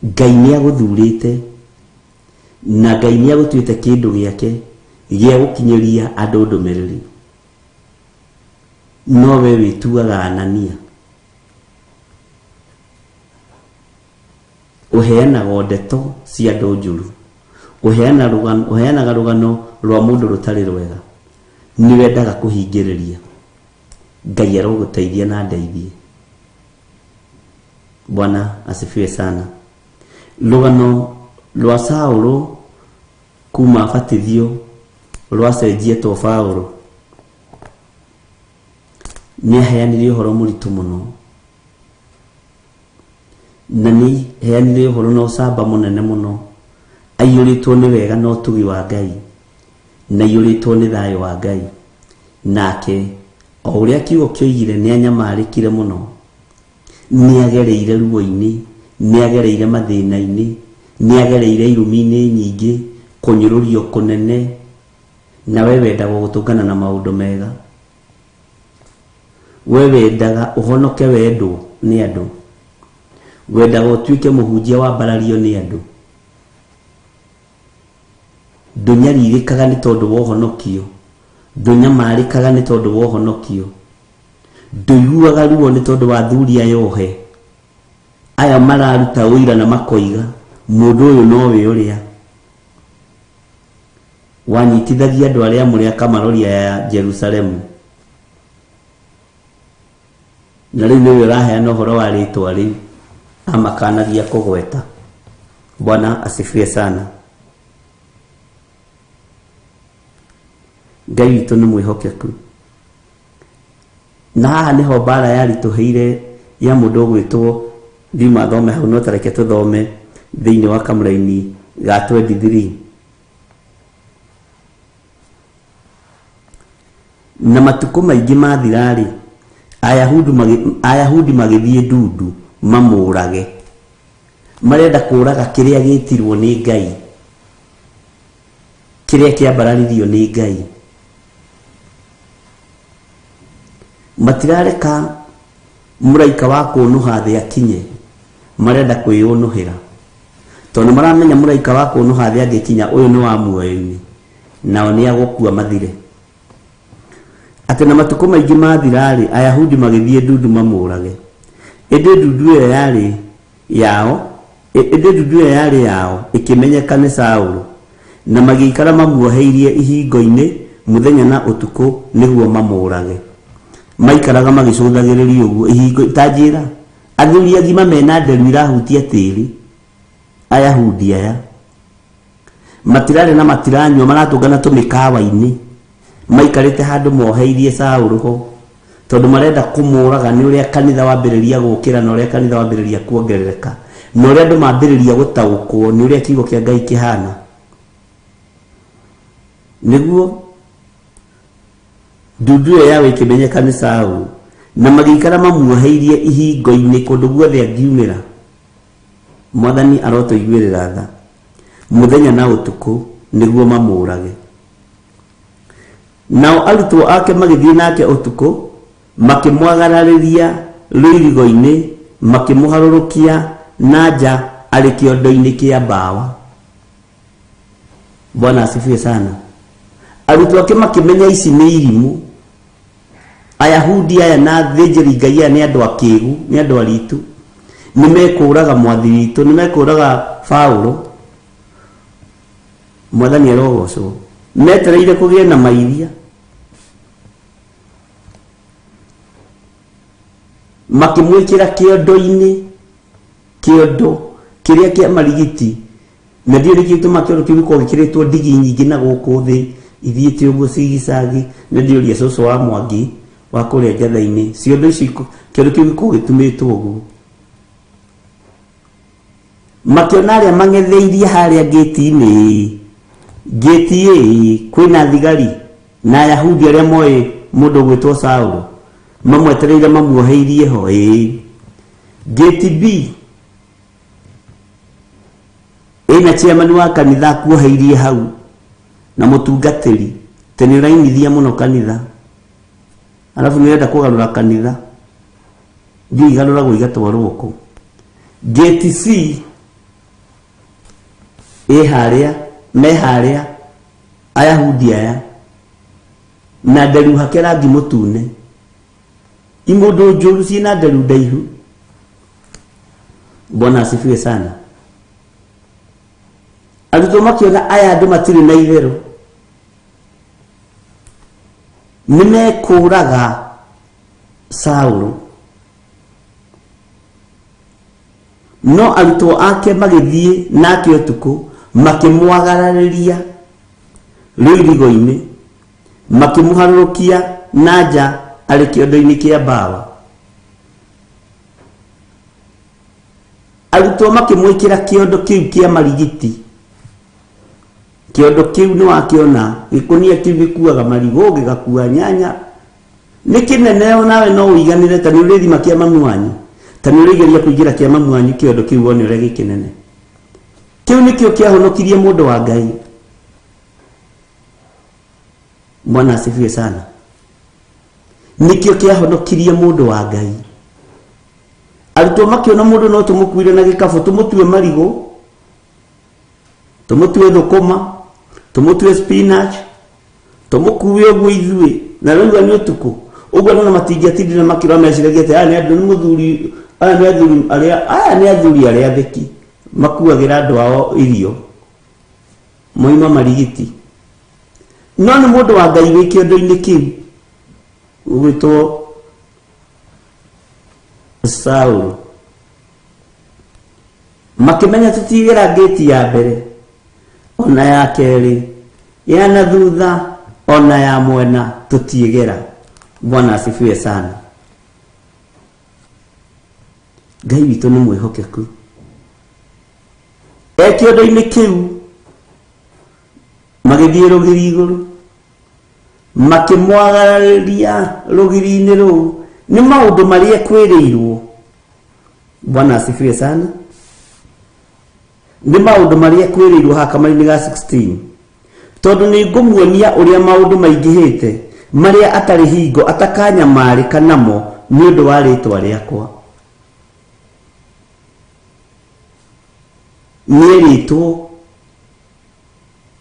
Ngai ni aguthurite na Ngai ni agutuite kindu giake gia gukinyiria andu ndumiriri. No we wituaga Anania, uheanaga ndeto cia andu njuru, uheanaga rugano rwa mundu rutari rwega, ni wendaga kuhingiriria. Ngai aroguteithia na ndeithie. Bwana asifiwe sana. Rugano rwa Saulu kuma batithio rwa cenjia Paulo ni aheanire uhoro muritu muno, na ni heanire uhoro no samba munene muno. Aiyuritwo ni wega no tugi wa Ngai, na aiyuritwo ni thayo wa Ngai, nake o uria kiugo kioigire ni anyamarikire muno, ni agereire ruo-ini, ni agereire mathina-ini, ni agereire irumi-ini nyingi, kunyururio kunene, na we wendaga gutungana na maundu mega. We wendaga uhonoke wendwo ni andu, wendaga utuike muhunjia wa mbarario ni andu, ndunyaririkaga ni tondu wa uhonokio, ndunyamarikaga ni tondu wa uhonokio, nduiguaga ruo ni tondu wa thuri ayohe aya mararuta uira na makoiga mundu uyu nowe uria wanyitithagia andu aria muri akamaroria ya Jerusalemu, na riu niwe uraheana uhoro wa ritwa riu amakanagia kugweta. Bwana asifiwe sana. Ngai witũ nĩ mwĩhokeku, na haha nĩho mbara yarituhĩire ya mũndũ ũgwĩtwo thima thome hau, no tareke tũthome thĩinĩ wa kamũraini ga 23. Na matukũ maingĩ mathirarĩ, Ayahudi magĩthiĩ ndundu mamũrage, marenda kũraga kĩrĩa gĩtirwo nĩ Ngai, kĩrĩa kĩambararirio nĩ Ngai. Matirareka mũraika wa kũnũha thĩ akinye, marenda kwĩyũnũhĩra, tondũ maramenya mũraika wa kũnũha thĩ angĩkinya ũyũ nĩ wa muoyo-inĩ, nao nĩ agũkua mathire. Atĩ na matukũ maingĩ mathirarĩ, Ayahudi magĩthiĩ ndundu mamũrage. Ĩndĩ ndundu ĩyo yarĩ yao ĩkĩmenyeka nĩ Saũlũ, na magĩikara mamuoheirie ihingo-inĩ mũthenya na ũtukũ nĩguo mamũrage. Maikaraga magĩcũthagĩrĩria ũguo ihingo itanjĩra athuri agima mena nderu irahutia tĩri. Ayahudi aya matirarĩ na matiranyua, maratũngana tũmĩkawa-inĩ, maikarĩte handũ moheirie Saũlũ ho, tondũ marenda kũmũraga nĩ ũrĩa kanitha wambĩrĩria gũkĩra, na ũrĩa kanitha wambĩrĩria kuongerereka, na ũrĩa andũ mambĩrĩria gũtaũkwo nĩ ũrĩa kiugo kĩa Ngai kĩhana. Nĩguo ndundu ĩyo yawe ĩkĩmenyeka nĩ Saũlũ, na magĩikara mamuoheirie ihingo-inĩ kũndũ guothe angiumĩra. Mwathani arotũiguĩrĩra tha mũthenya na ũtukũ nĩguo mamũrage. Nao arutwo ake magĩthiĩ nake ũtukũ, makĩmwagararĩria rũirigo-inĩ, makĩmũharũrũkia na nja arĩ kĩondo-inĩ kĩa mbawa. Bwana asifiwe sana. Arutwo ake makĩmenya ici nĩ irimũ. Ayahudi aya na thĩnjĩri Ngai aya nĩ andũ akĩĩgu, nĩ andũ aritũ, nĩ mekũraga mwathi witũ, nĩ mekũraga Paũlũ. Mwathani arogocwo. Metereire kũgĩe na mairia, makĩmwĩkĩra kĩondo-inĩ, kĩondo kĩrĩa kĩa marigiti, na ndiũ nĩkĩo gĩtũmaga kĩondo kĩu gĩkorwo gĩkĩrĩtwo ndigi nyingĩ na gũkũ thĩ ithiĩte ũguo cigicagi. Na ndĩũria cũcũ wa Mwangi wa kũrĩa Ngatha-inĩ, ciondo ici kĩondo kĩu gĩkorwo gĩtumĩtwo ũguo. Makĩona arĩa mang'etheirie harĩa ngĩti-inĩ, ngĩti kwĩna thigari na Ayahudi arĩa moĩ mũndũ ũgwĩtwo Saũlũ, mamwetereire mamuoheirie ho. Ngĩti B ĩna chairman wa kanitha akuoheirie hau na mũtungatĩri, tĩ nĩ ũrainithia mũno kanitha, arabu nĩ ũrenda kũgarũra kanitha, ndiũ igarũragwo igatwarwo kũ. Ngĩti C harĩa me harĩa Ayahudi aya na nderu hake rangi mũtune, imũndũ njũru ciĩna nderu ndaihu. Bwana asifiwe sana. Arutwo makĩona aya andũ matirĩ na itherũ, nĩ mekũraga Saũlũ, no arutwo ake magĩthiĩ nake ũtukũ, makĩmwagararĩria rũirigo-inĩ, makĩmũharũrũkia na nja arĩ kĩondo-inĩ kĩa mbawa. Arutwo makĩmwĩkĩra kĩondo kĩu kĩa marigiti. Kĩondo kĩu nĩ wakĩona, gĩkũnia kĩu gĩkuaga marigũ, gĩgakua nyanya, nikinene nawe no uiganire ta ni urithima kia mamu wanyu ta ni urigeria kuingira kia mamu wanyu kiondo kiu woni ure gikinene kiu nikio kiahonokirie mundu wa Ngai. Bwana asifiwe sana. Nikio kiahonokirie mundu wa Ngai. Arutwo makiona mundu no tumukuire na gikabu tumutue marigo, tumutue thukuma, tumutue spinach, tumukuwe uguo ithuĩ na rĩu ni utuku uguo na matingiatindire makiro meciragia ati aya ni andu ni muthuri aya ni athuri aria theki makuagira andu ao irio moima marigiti no ni mundu wa Ngai wi kĩondo-inĩ kĩu ugwĩtwo Saul. Makimenya tutigera gate ya mbere ona ya keri ya na thutha ona ya mwena tutigera. Bwana asifiwe sana. Ngai witũ nĩ mwĩhokeku. Kĩondo-inĩ kĩu magĩthiĩ rũgiri igũrũ makĩmwagarĩria rũgiri-inĩ rũu ni maundu maria kwĩrĩirwo. Bwana asifiwe sana. Ni maundu maria kwĩrĩirwo Hakamari-inĩ ga 16 tondu ni ngumuonia uria maundu maingĩhĩte maria atari hingo atakanyamarĩka namo ni undu wa rĩtwa rĩakwa. Nĩ rĩtwo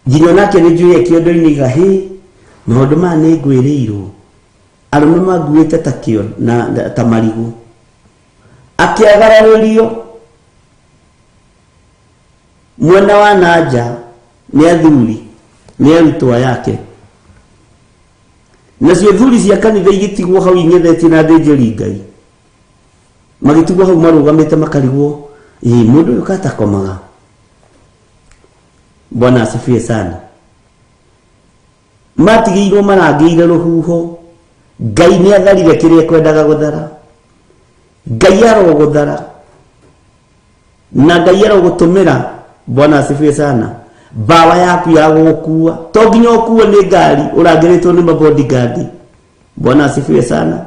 nginya nake nĩ njũĩ kĩondo-inĩ gahĩ maundu maya nĩ ngwĩrĩirwo. Arume maguĩte ta kĩo na ta marigu akiagararĩrio mwena wa nanja ni athuri ni arutwo yake nacio thuri cia kanitha igitigwo hau ing'ethetie na thĩnjĩri Ngai magitigwo hau marugamĩte makarigwo mundu uyu katakomaga. Bwana asifiwe sana. Matigĩirwo marangĩire rũhuho. Ngai nĩ atharire kĩrĩa kwendaga gũthara. Ngai arogũthara na Ngai arogũtũmĩra. Bwana asifiwe sana. Bawa yaku ya gũkua to nginya ũkuo nĩ ngari ũrangĩrĩtwo nĩ mabodyguard. Bwana asifiwe sana.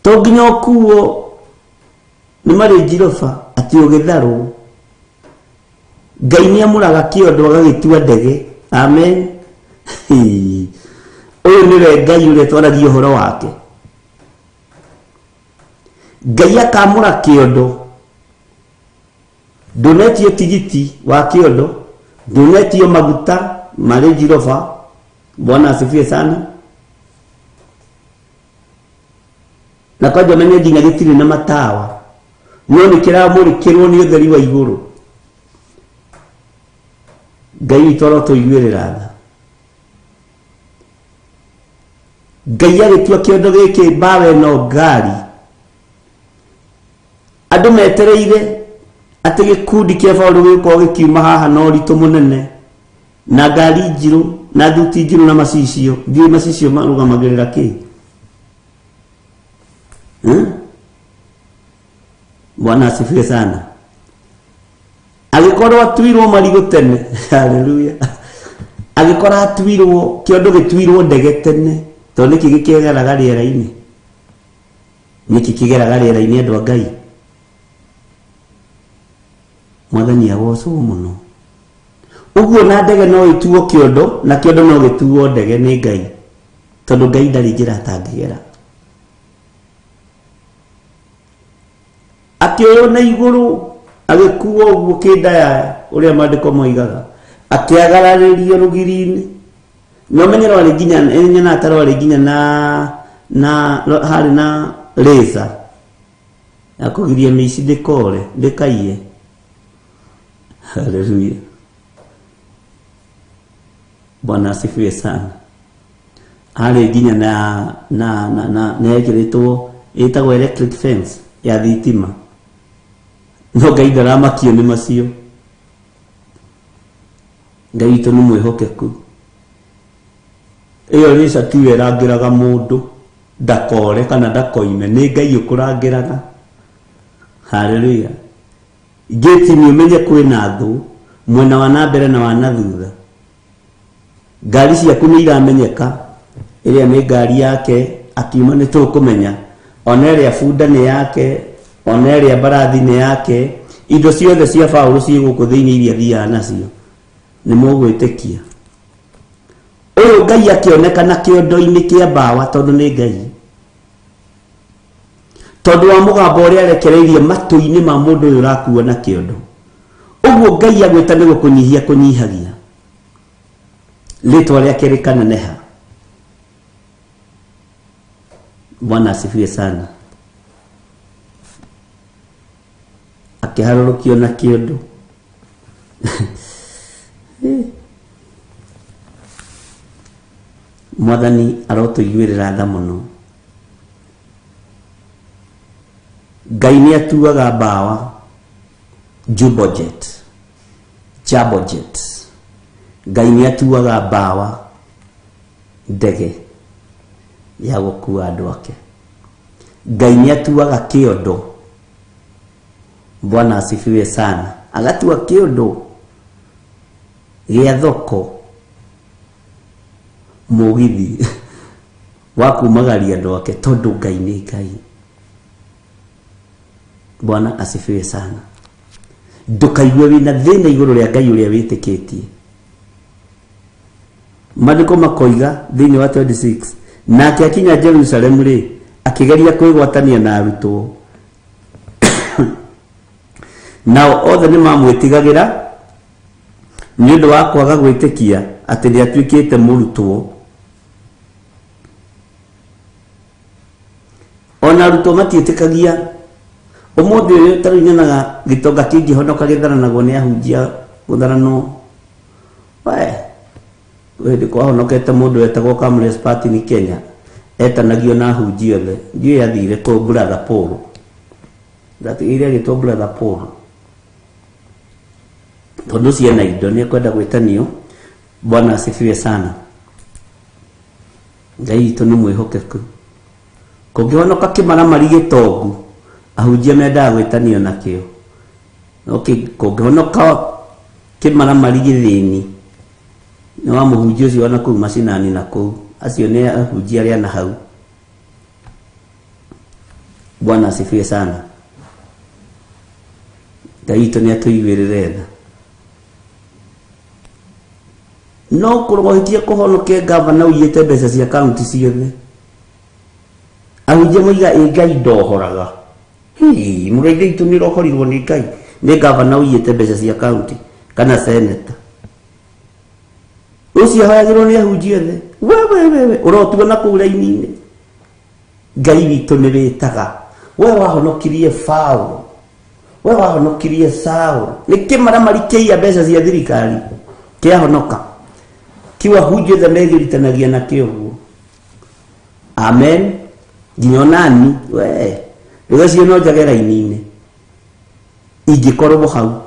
To nginya ũkuo nĩ marĩnjiroba atĩ ũgĩtharwo. Ngai nĩ amũraga kĩondo agagĩtua ndege. Amen. Uyu niwe Ngai uria twaragia uhoro wake. Ngai akamũra kĩondo. Ndunetio tigiti wa kĩondo, ndunetio maguta marĩ njiroba. Bwana asifiwe sana. Na kwanja menye nginya gĩtirĩ na matawa no nĩ kĩramũrĩkĩrwo nĩ ũtheri wa igũrũ. Ngai witũ arotũiguĩrĩra tha. Ngai agĩtua kĩondo gĩkĩ mbawe no ngari. Andũ metereire atĩ gĩkundi kĩa Paũlũ gĩkorwo gĩkiuma haha na ũritũ mũnene na ngari njirũ na thuti njirũ na macicio. Thiĩ macicio marũgamagĩrĩra kĩ? Bwana asifiwe sana. Agĩkorwo atuirwo marigũ tene. Haleluya. Agĩkorwo atuirwo kĩondo gĩtuirwo ndege tene. Tondu niki gikigeraga rĩera-inĩ. Niki kigeraga rĩera-inĩ andũ a Ngai. Mwathani agocwo mũno. Uguo na ndege no ituo kĩondo na kĩondo no gĩtuo ndege nĩ Ngai. Tondu Ngai ndarĩ njĩra atangĩgera. Akĩoywo na igũrũ agĩkuo ũguo kĩndaya ũrĩa maandĩko moigaga. Akĩagararĩrio rũgiri-inĩ. No menyero wale ginya na taro wale ginya na hari na laser akugiria mici dekore dekaiye. Haleluya. Bwana asifiwe sana. Hari ginya na yekiretwo etagwo electric fence ya thitima. No Ngai ndaramakio nĩ macio. Ngai witũ nĩ mwĩhokeku. Iyo risa tiwe rangiraga mundu ndakore kana ndakoime ni Ngai ukurangiraga. Haleluya. Geti ni umenye kwina thu mwena wa nambere na wa nathutha. Ngari ciaku ni iramenyeka iria ni ngari yake akiuma ni tukumenya ona iria bunda ni yake ona iria mbarathi ni yake indo ciothe cia Paulo ci guku thiini iria thia nacio ni mugwitikia uyu Ngai akionekana kiondo-ini kia mbawa tondu ni Ngai tondu wa mugambo uria arekereirie matu-ini ma mundu uyu rakuo na kiondo uguo Ngai agwita ni gukunyihia kunyihagia litwa riake rikaneneha. Bwana asifiwe sana. Akiharurukio na kiondo Mwathani arotuiguirira tha muno. Ngai ni atuaga mbawa Jubojet Jabojet. Ngai ni atuaga mbawa ndege ya gukua andu ake. Ngai ni atuaga kiondo. Bwana asifiwe sana. Agatua kiondo gia thoko mugithi wa kumagaria andu ake tondu Ngai ni Ngai. Bwana asifiwe sana. Ndukaigue wina thina iguru ria Ngai uria witikitie. Maandiko makoiga thiini wa 26 nake akinya Jerusalemu ri akigeria kwigwatania na arutwo nao othe ni mamwitigagira ni undu wa kwaga gwitikia ati ni atuikite murutwo. Ona arutwo matiitikagia umuthi uyu taruinanaga gitonga kingi honoka githaranagwo ni ahunjia gutharano we ndi kwa honokete mundu etagwo Kamles Party ni Kenya etanagio na ahunjia othe ndiye athire ko brother Paul ile gitwo brother Paul tondu ciana indo ni kwenda gwitanio. Bwana asifiwe sana. Ngai itu ni mwihokeku kungihonoka kimaramari gitongu ahunjia menda gwitanio nakio kungihonoka kimaramari githini ni wa muhunjia ucio na kuu macinani na kuu acio ni ahunjia aria na hau. Bwana asifiwe sana. Ngai itu ni atuiguirire tha no kurogohitie kuhonokia gavana uyite mbeca cia kaunti ciothe ahunjia moiga Ngai ndohoraga mugeithia itu ni rohorirwo ni Ngai ni gavana uyite mbeca cia kaunti kana senator ucio hoyagirwo ni ahunjia othe we urotuo na kuu raini-ini. Ngai witu ni witaga we wahonokirie Paulo we wahonokirie Saul ni kimaramari kia mbeca cia thirikari kiahonoka kiwa hujio the megiritanagia na kioguo. Amen. Nginyonani we rugacio no njagera inine ingikorwo hau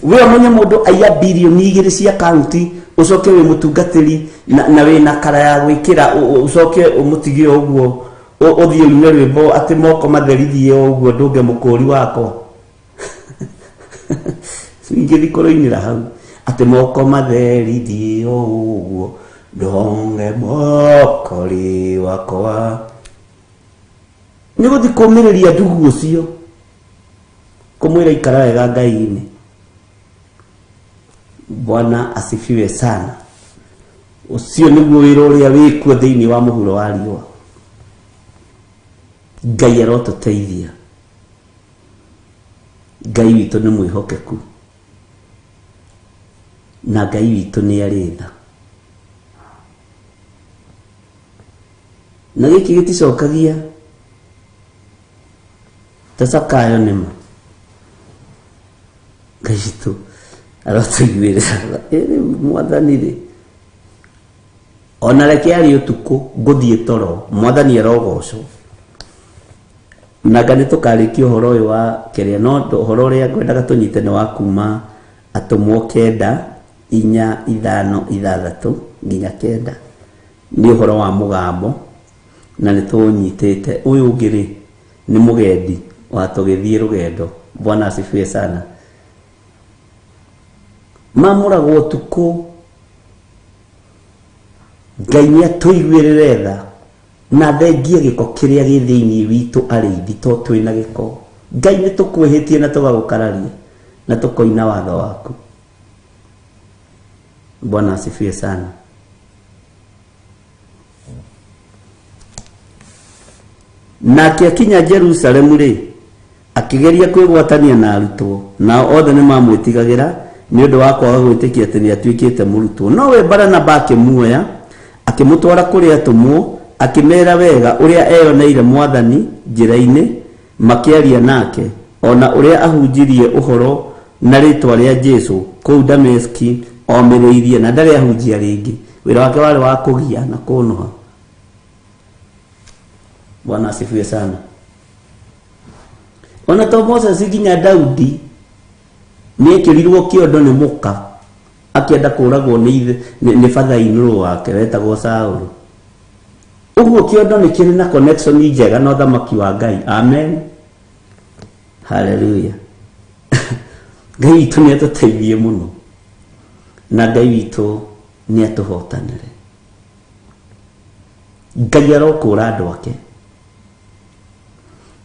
we munye mundu aya bilioni 2 cia county ucoke we mutungatiri na we na kara ya gwikira ucoke umutigire uguo uthie ume rwimbo ati moko matherithie uguo ndunge mukuri wako singithi koroinira hau ati moko matherithie uguo ndonge mokori wakwa ni guthi kumiriria ndugu ucio kumwira ikara wega Ngai-ini. Bwana asifiwe sana. Ucio niguo wira uria wikuo thiini wa muhuro wa riua. Ngai arotuteithia. Ngai witu ni mwihokeku na Ngai witu ni aritha na giki giticokagia tasakayo nima Ngai witu arotuiguirira Mwathani ri ona reke ari utuku nguthie toro Mwathani arogocwo na ngani tukarikia uhoro uyu wa keria no uhoro uria ngwendaga tunyite ni wa kuma atumwo 9 4 5 6 nginya 9 ni uhoro wa mugambo na ni tunyitite uyu ungiri ni mugendi wa tugithie rugendo. Bwana asifiwe sana. Mamuragwo tuku Ngai nĩ atũiguĩrĩre tha na thengie gĩko kĩrĩa gĩ thĩinĩ witũ arĩithi to twĩna gĩko. Ngai nĩ tũkwĩhĩtie na tũgagũkararia na tũkoina watho waku. Bwana asifiwe sana. Nake akinya Jerusalemu rĩ, akĩgeria kwĩgwatania na arutwo, nao othe nĩ mamwĩtigagĩra nĩ ũndũ wa kwaga gwĩtĩkia atĩ nĩ atuĩkĩte mũrutwo. Nowe Baranaba akĩmuoya, akĩmũtwara kũrĩ atũmwo, akĩmera wega ũrĩa eyoneire Mwathani njĩra-inĩ, makĩaria nake, ona ũrĩa ahunjirie ũhoro na rĩtwa rĩa Jesũ kũu Dameski omĩrĩirie, na ndarĩ ahunjia rĩngĩ. Wĩra wake warĩ wa kũgia na kũnũha. Bwana asifiwe sana. Ona to Moses nginya Daudi nĩekĩrirwo kĩondo nĩ mũka akĩenda kũragwo nĩ father-in-law wake wetagwo Saũlũ. Ũguo kĩondo nĩ kĩrĩ na connection njega na ũthamaki wa Ngai. Amen. Hallelujah. Ngai witũ nĩ atũteithie mũno na Ngai witũ nĩ atũhotanĩre. Ngai arokũra andũ ake,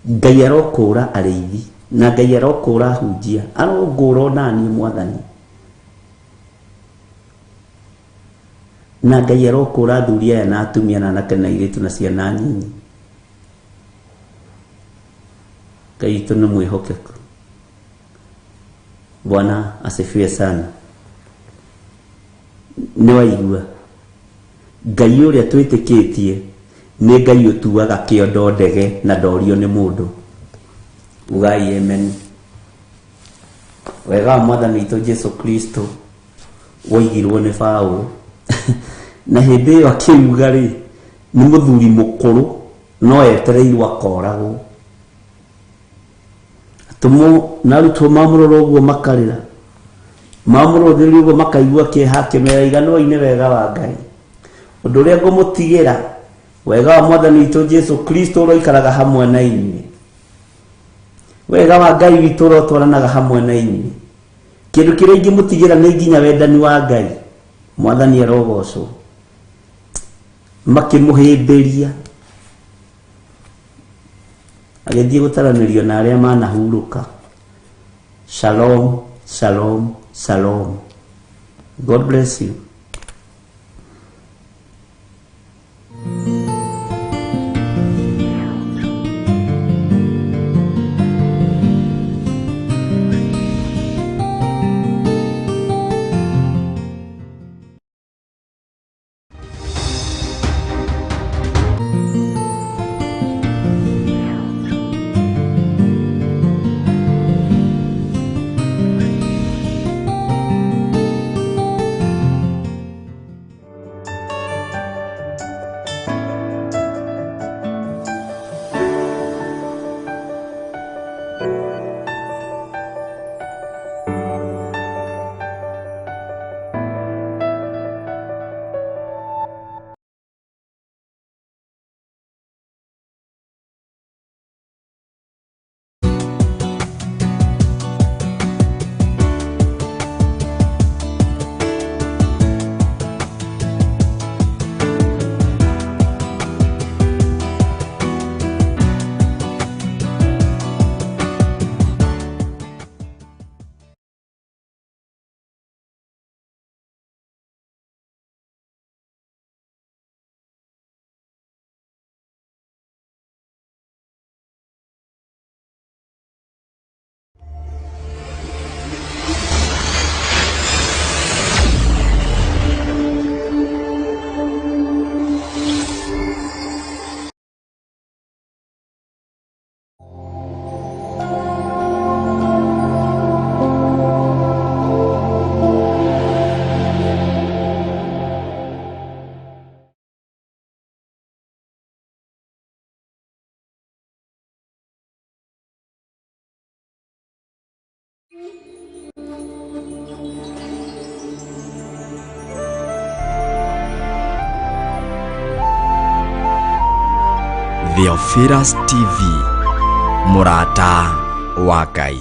Ngai arokũra arĩithi, na Ngai arokũra hunjia, arongũra onaniĩ Mwathani, na Ngai arokũra athuri aya na atumia na anake na airĩtu na ciana nyinyi. Ngai witũ nĩ mwĩhokeku. Bwana asifiwe sana. Nĩ waigua, Ngai ũrĩa twĩtĩkĩtie nĩ Ngai ũtuaga kĩondo ndege na ndorio nĩ mũndũ. Ugai amen. Wega wa Mwathani witũ Jesũ Kristo woigirwo nĩ Paũlũ na hĩndĩ ĩyo akĩuga rĩ, nĩ mũthuri mũkũrũ no etereirwo akoragwo. Atũmwo na arutwo mamũrora ũguo makarĩra, mamũrũthĩrĩria ũguo makaigua kĩeha, akĩmera iganwo-inĩ wega wa Ngai. Ũndũ ũrĩa ngũmũtigĩra, wega wa Mwathani witũ Jesũ Kristo ũroikaraga hamwe na inyuĩ. Wega wa Ngai witũ ũrotwaranaga hamwe na inyuĩ. Kĩndũ kĩrĩa ingĩmũtigĩra nĩ nginya wendani wa Ngai. Mwathani arogocwo. Makĩmũhĩmbĩria, agĩthiĩ gũtaranĩrio na arĩa manahurũka. Shalom, shalom, shalom. God bless you. Theophilus TV, mũrata wa Ngai.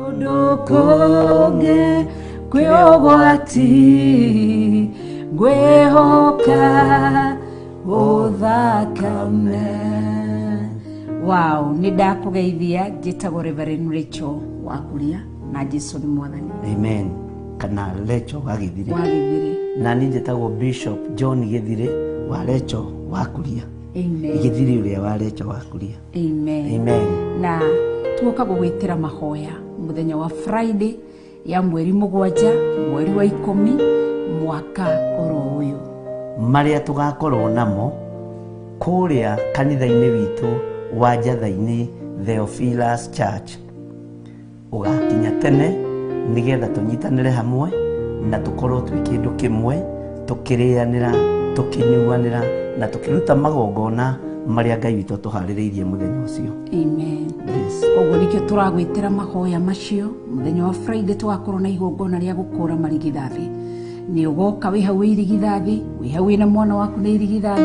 Udukunge kwiogwati ngwihoka uthakame. Wow, ni ndakugeithia njitagwo Reverend Rachel Wakuria na Jesu ni mwathani. Amen. Kana Rachel Wagithire. Na ni njitagwo Bishop John Githire wa Rachel Wakuria. Amen. Githire uria wa Rachel Wakuria. Amen. Amen. Na tuoka gugwitira mahoya muthenya wa Friday ya mweri 7 mweri wa 10 mwaka oro uyu. Maria tugakorwo namo kuria kanitha-ini witu wa Njatha-ini Theophilus Church. Ugakinya tene nigetha tunyitanire hamwe na tukorwo twi kindu kimwe, tukirianira, tukinyuanira na tukiruta magongona maria Ngai witu tuhaririirie muthenya ucio. Amen. Yes. Ogo nikyo turagwitira mahoya macio muthenya wa Friday twakorwo na igongona ria gukura marigithathi. Ni ugoka wi hau irigithathi, wi hau na mwana waku na irigithathi,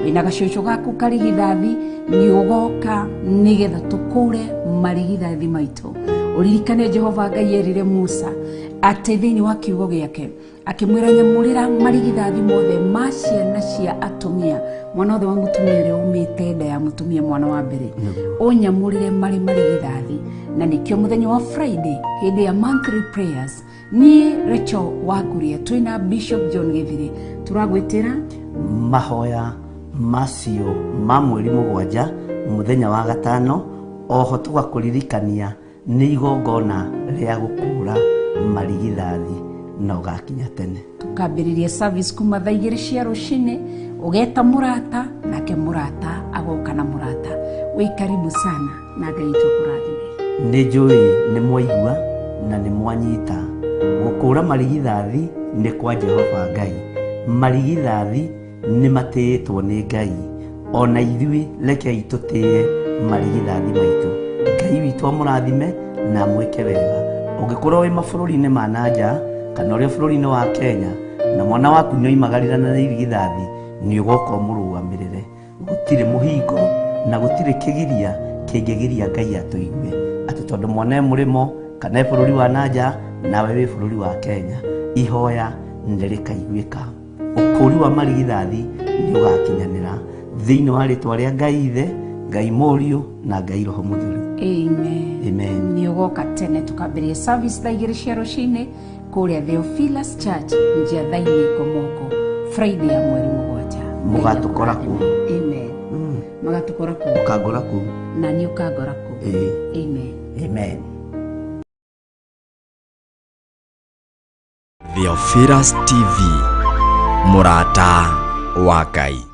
wi na gacoco gaku karigithathi, ni ugoka nigetha tukure marigithathi maitu. Uririkane Jehova Ngai erire Musa ati thiini wa kiugo giake akimwira nyamurira marigithathi mothe ma ciana cia atumia, mwana wothe wa mutumia uria umite nda ya mutumia mwana wa mbere unyamurire marigithathi. Na nikio muthenya wa Friday hindi ya monthly prayers ni Rachel Wakuria twina Bishop John Githire turagwitira mahoya macio ma mweri 7 muthenya wa gatano. Oho tugakuririkania ni igongona ria gukura marigithathi na ugakinya tene. Tukambiriria service kuma thaa 2 cia rucini, ugeta murata nake murata agoka na murata. Wi karibu sana na Ngai tukurathime. Ni njui ni mwaigua na ni mwanyita gukura marigithathi ni kwa Jehova Ngai. Marigithathi ni matĩĩtwo ni Ngai, ona ithui rekei tutie marigithathi maitu. Ngai witu amurathime na mwike wega. Ungikorwo wi mabũrũri-inĩ ma nanja kana uri bũrũri-inĩ wa Kenya na mwana waku nĩ oimagarĩrana na irigithathi, ni ugoka mũrũgamĩrĩre. Gutire muhingo na gutire kigiria kĩngĩgiria Ngai atuigue ati tondu mwana mũrimo kana bũrũri wa nanja nawe wi bũrũri wa Kenya, ihoya nĩrĩkaiguĩka. Ũkũri wa marigithathi nĩ ũgakinyanĩra thĩinĩ wa rĩtwa rĩa Ngai Ithe, Ngai Mũriũ na Ngai Roho Mũtheru. Amen. Amen. Ni ugoka tene tukambiria service thaa 2 cia rucini kuria Theophilus Church Njatha-ini Komoko Friday ya mweri 7. Mugatukora ku. Amen. Mugatukora ku. Ukagora ku. Na ni ukagora ku. Amen. Amen. Theophilus TV, Murata wa Ngai.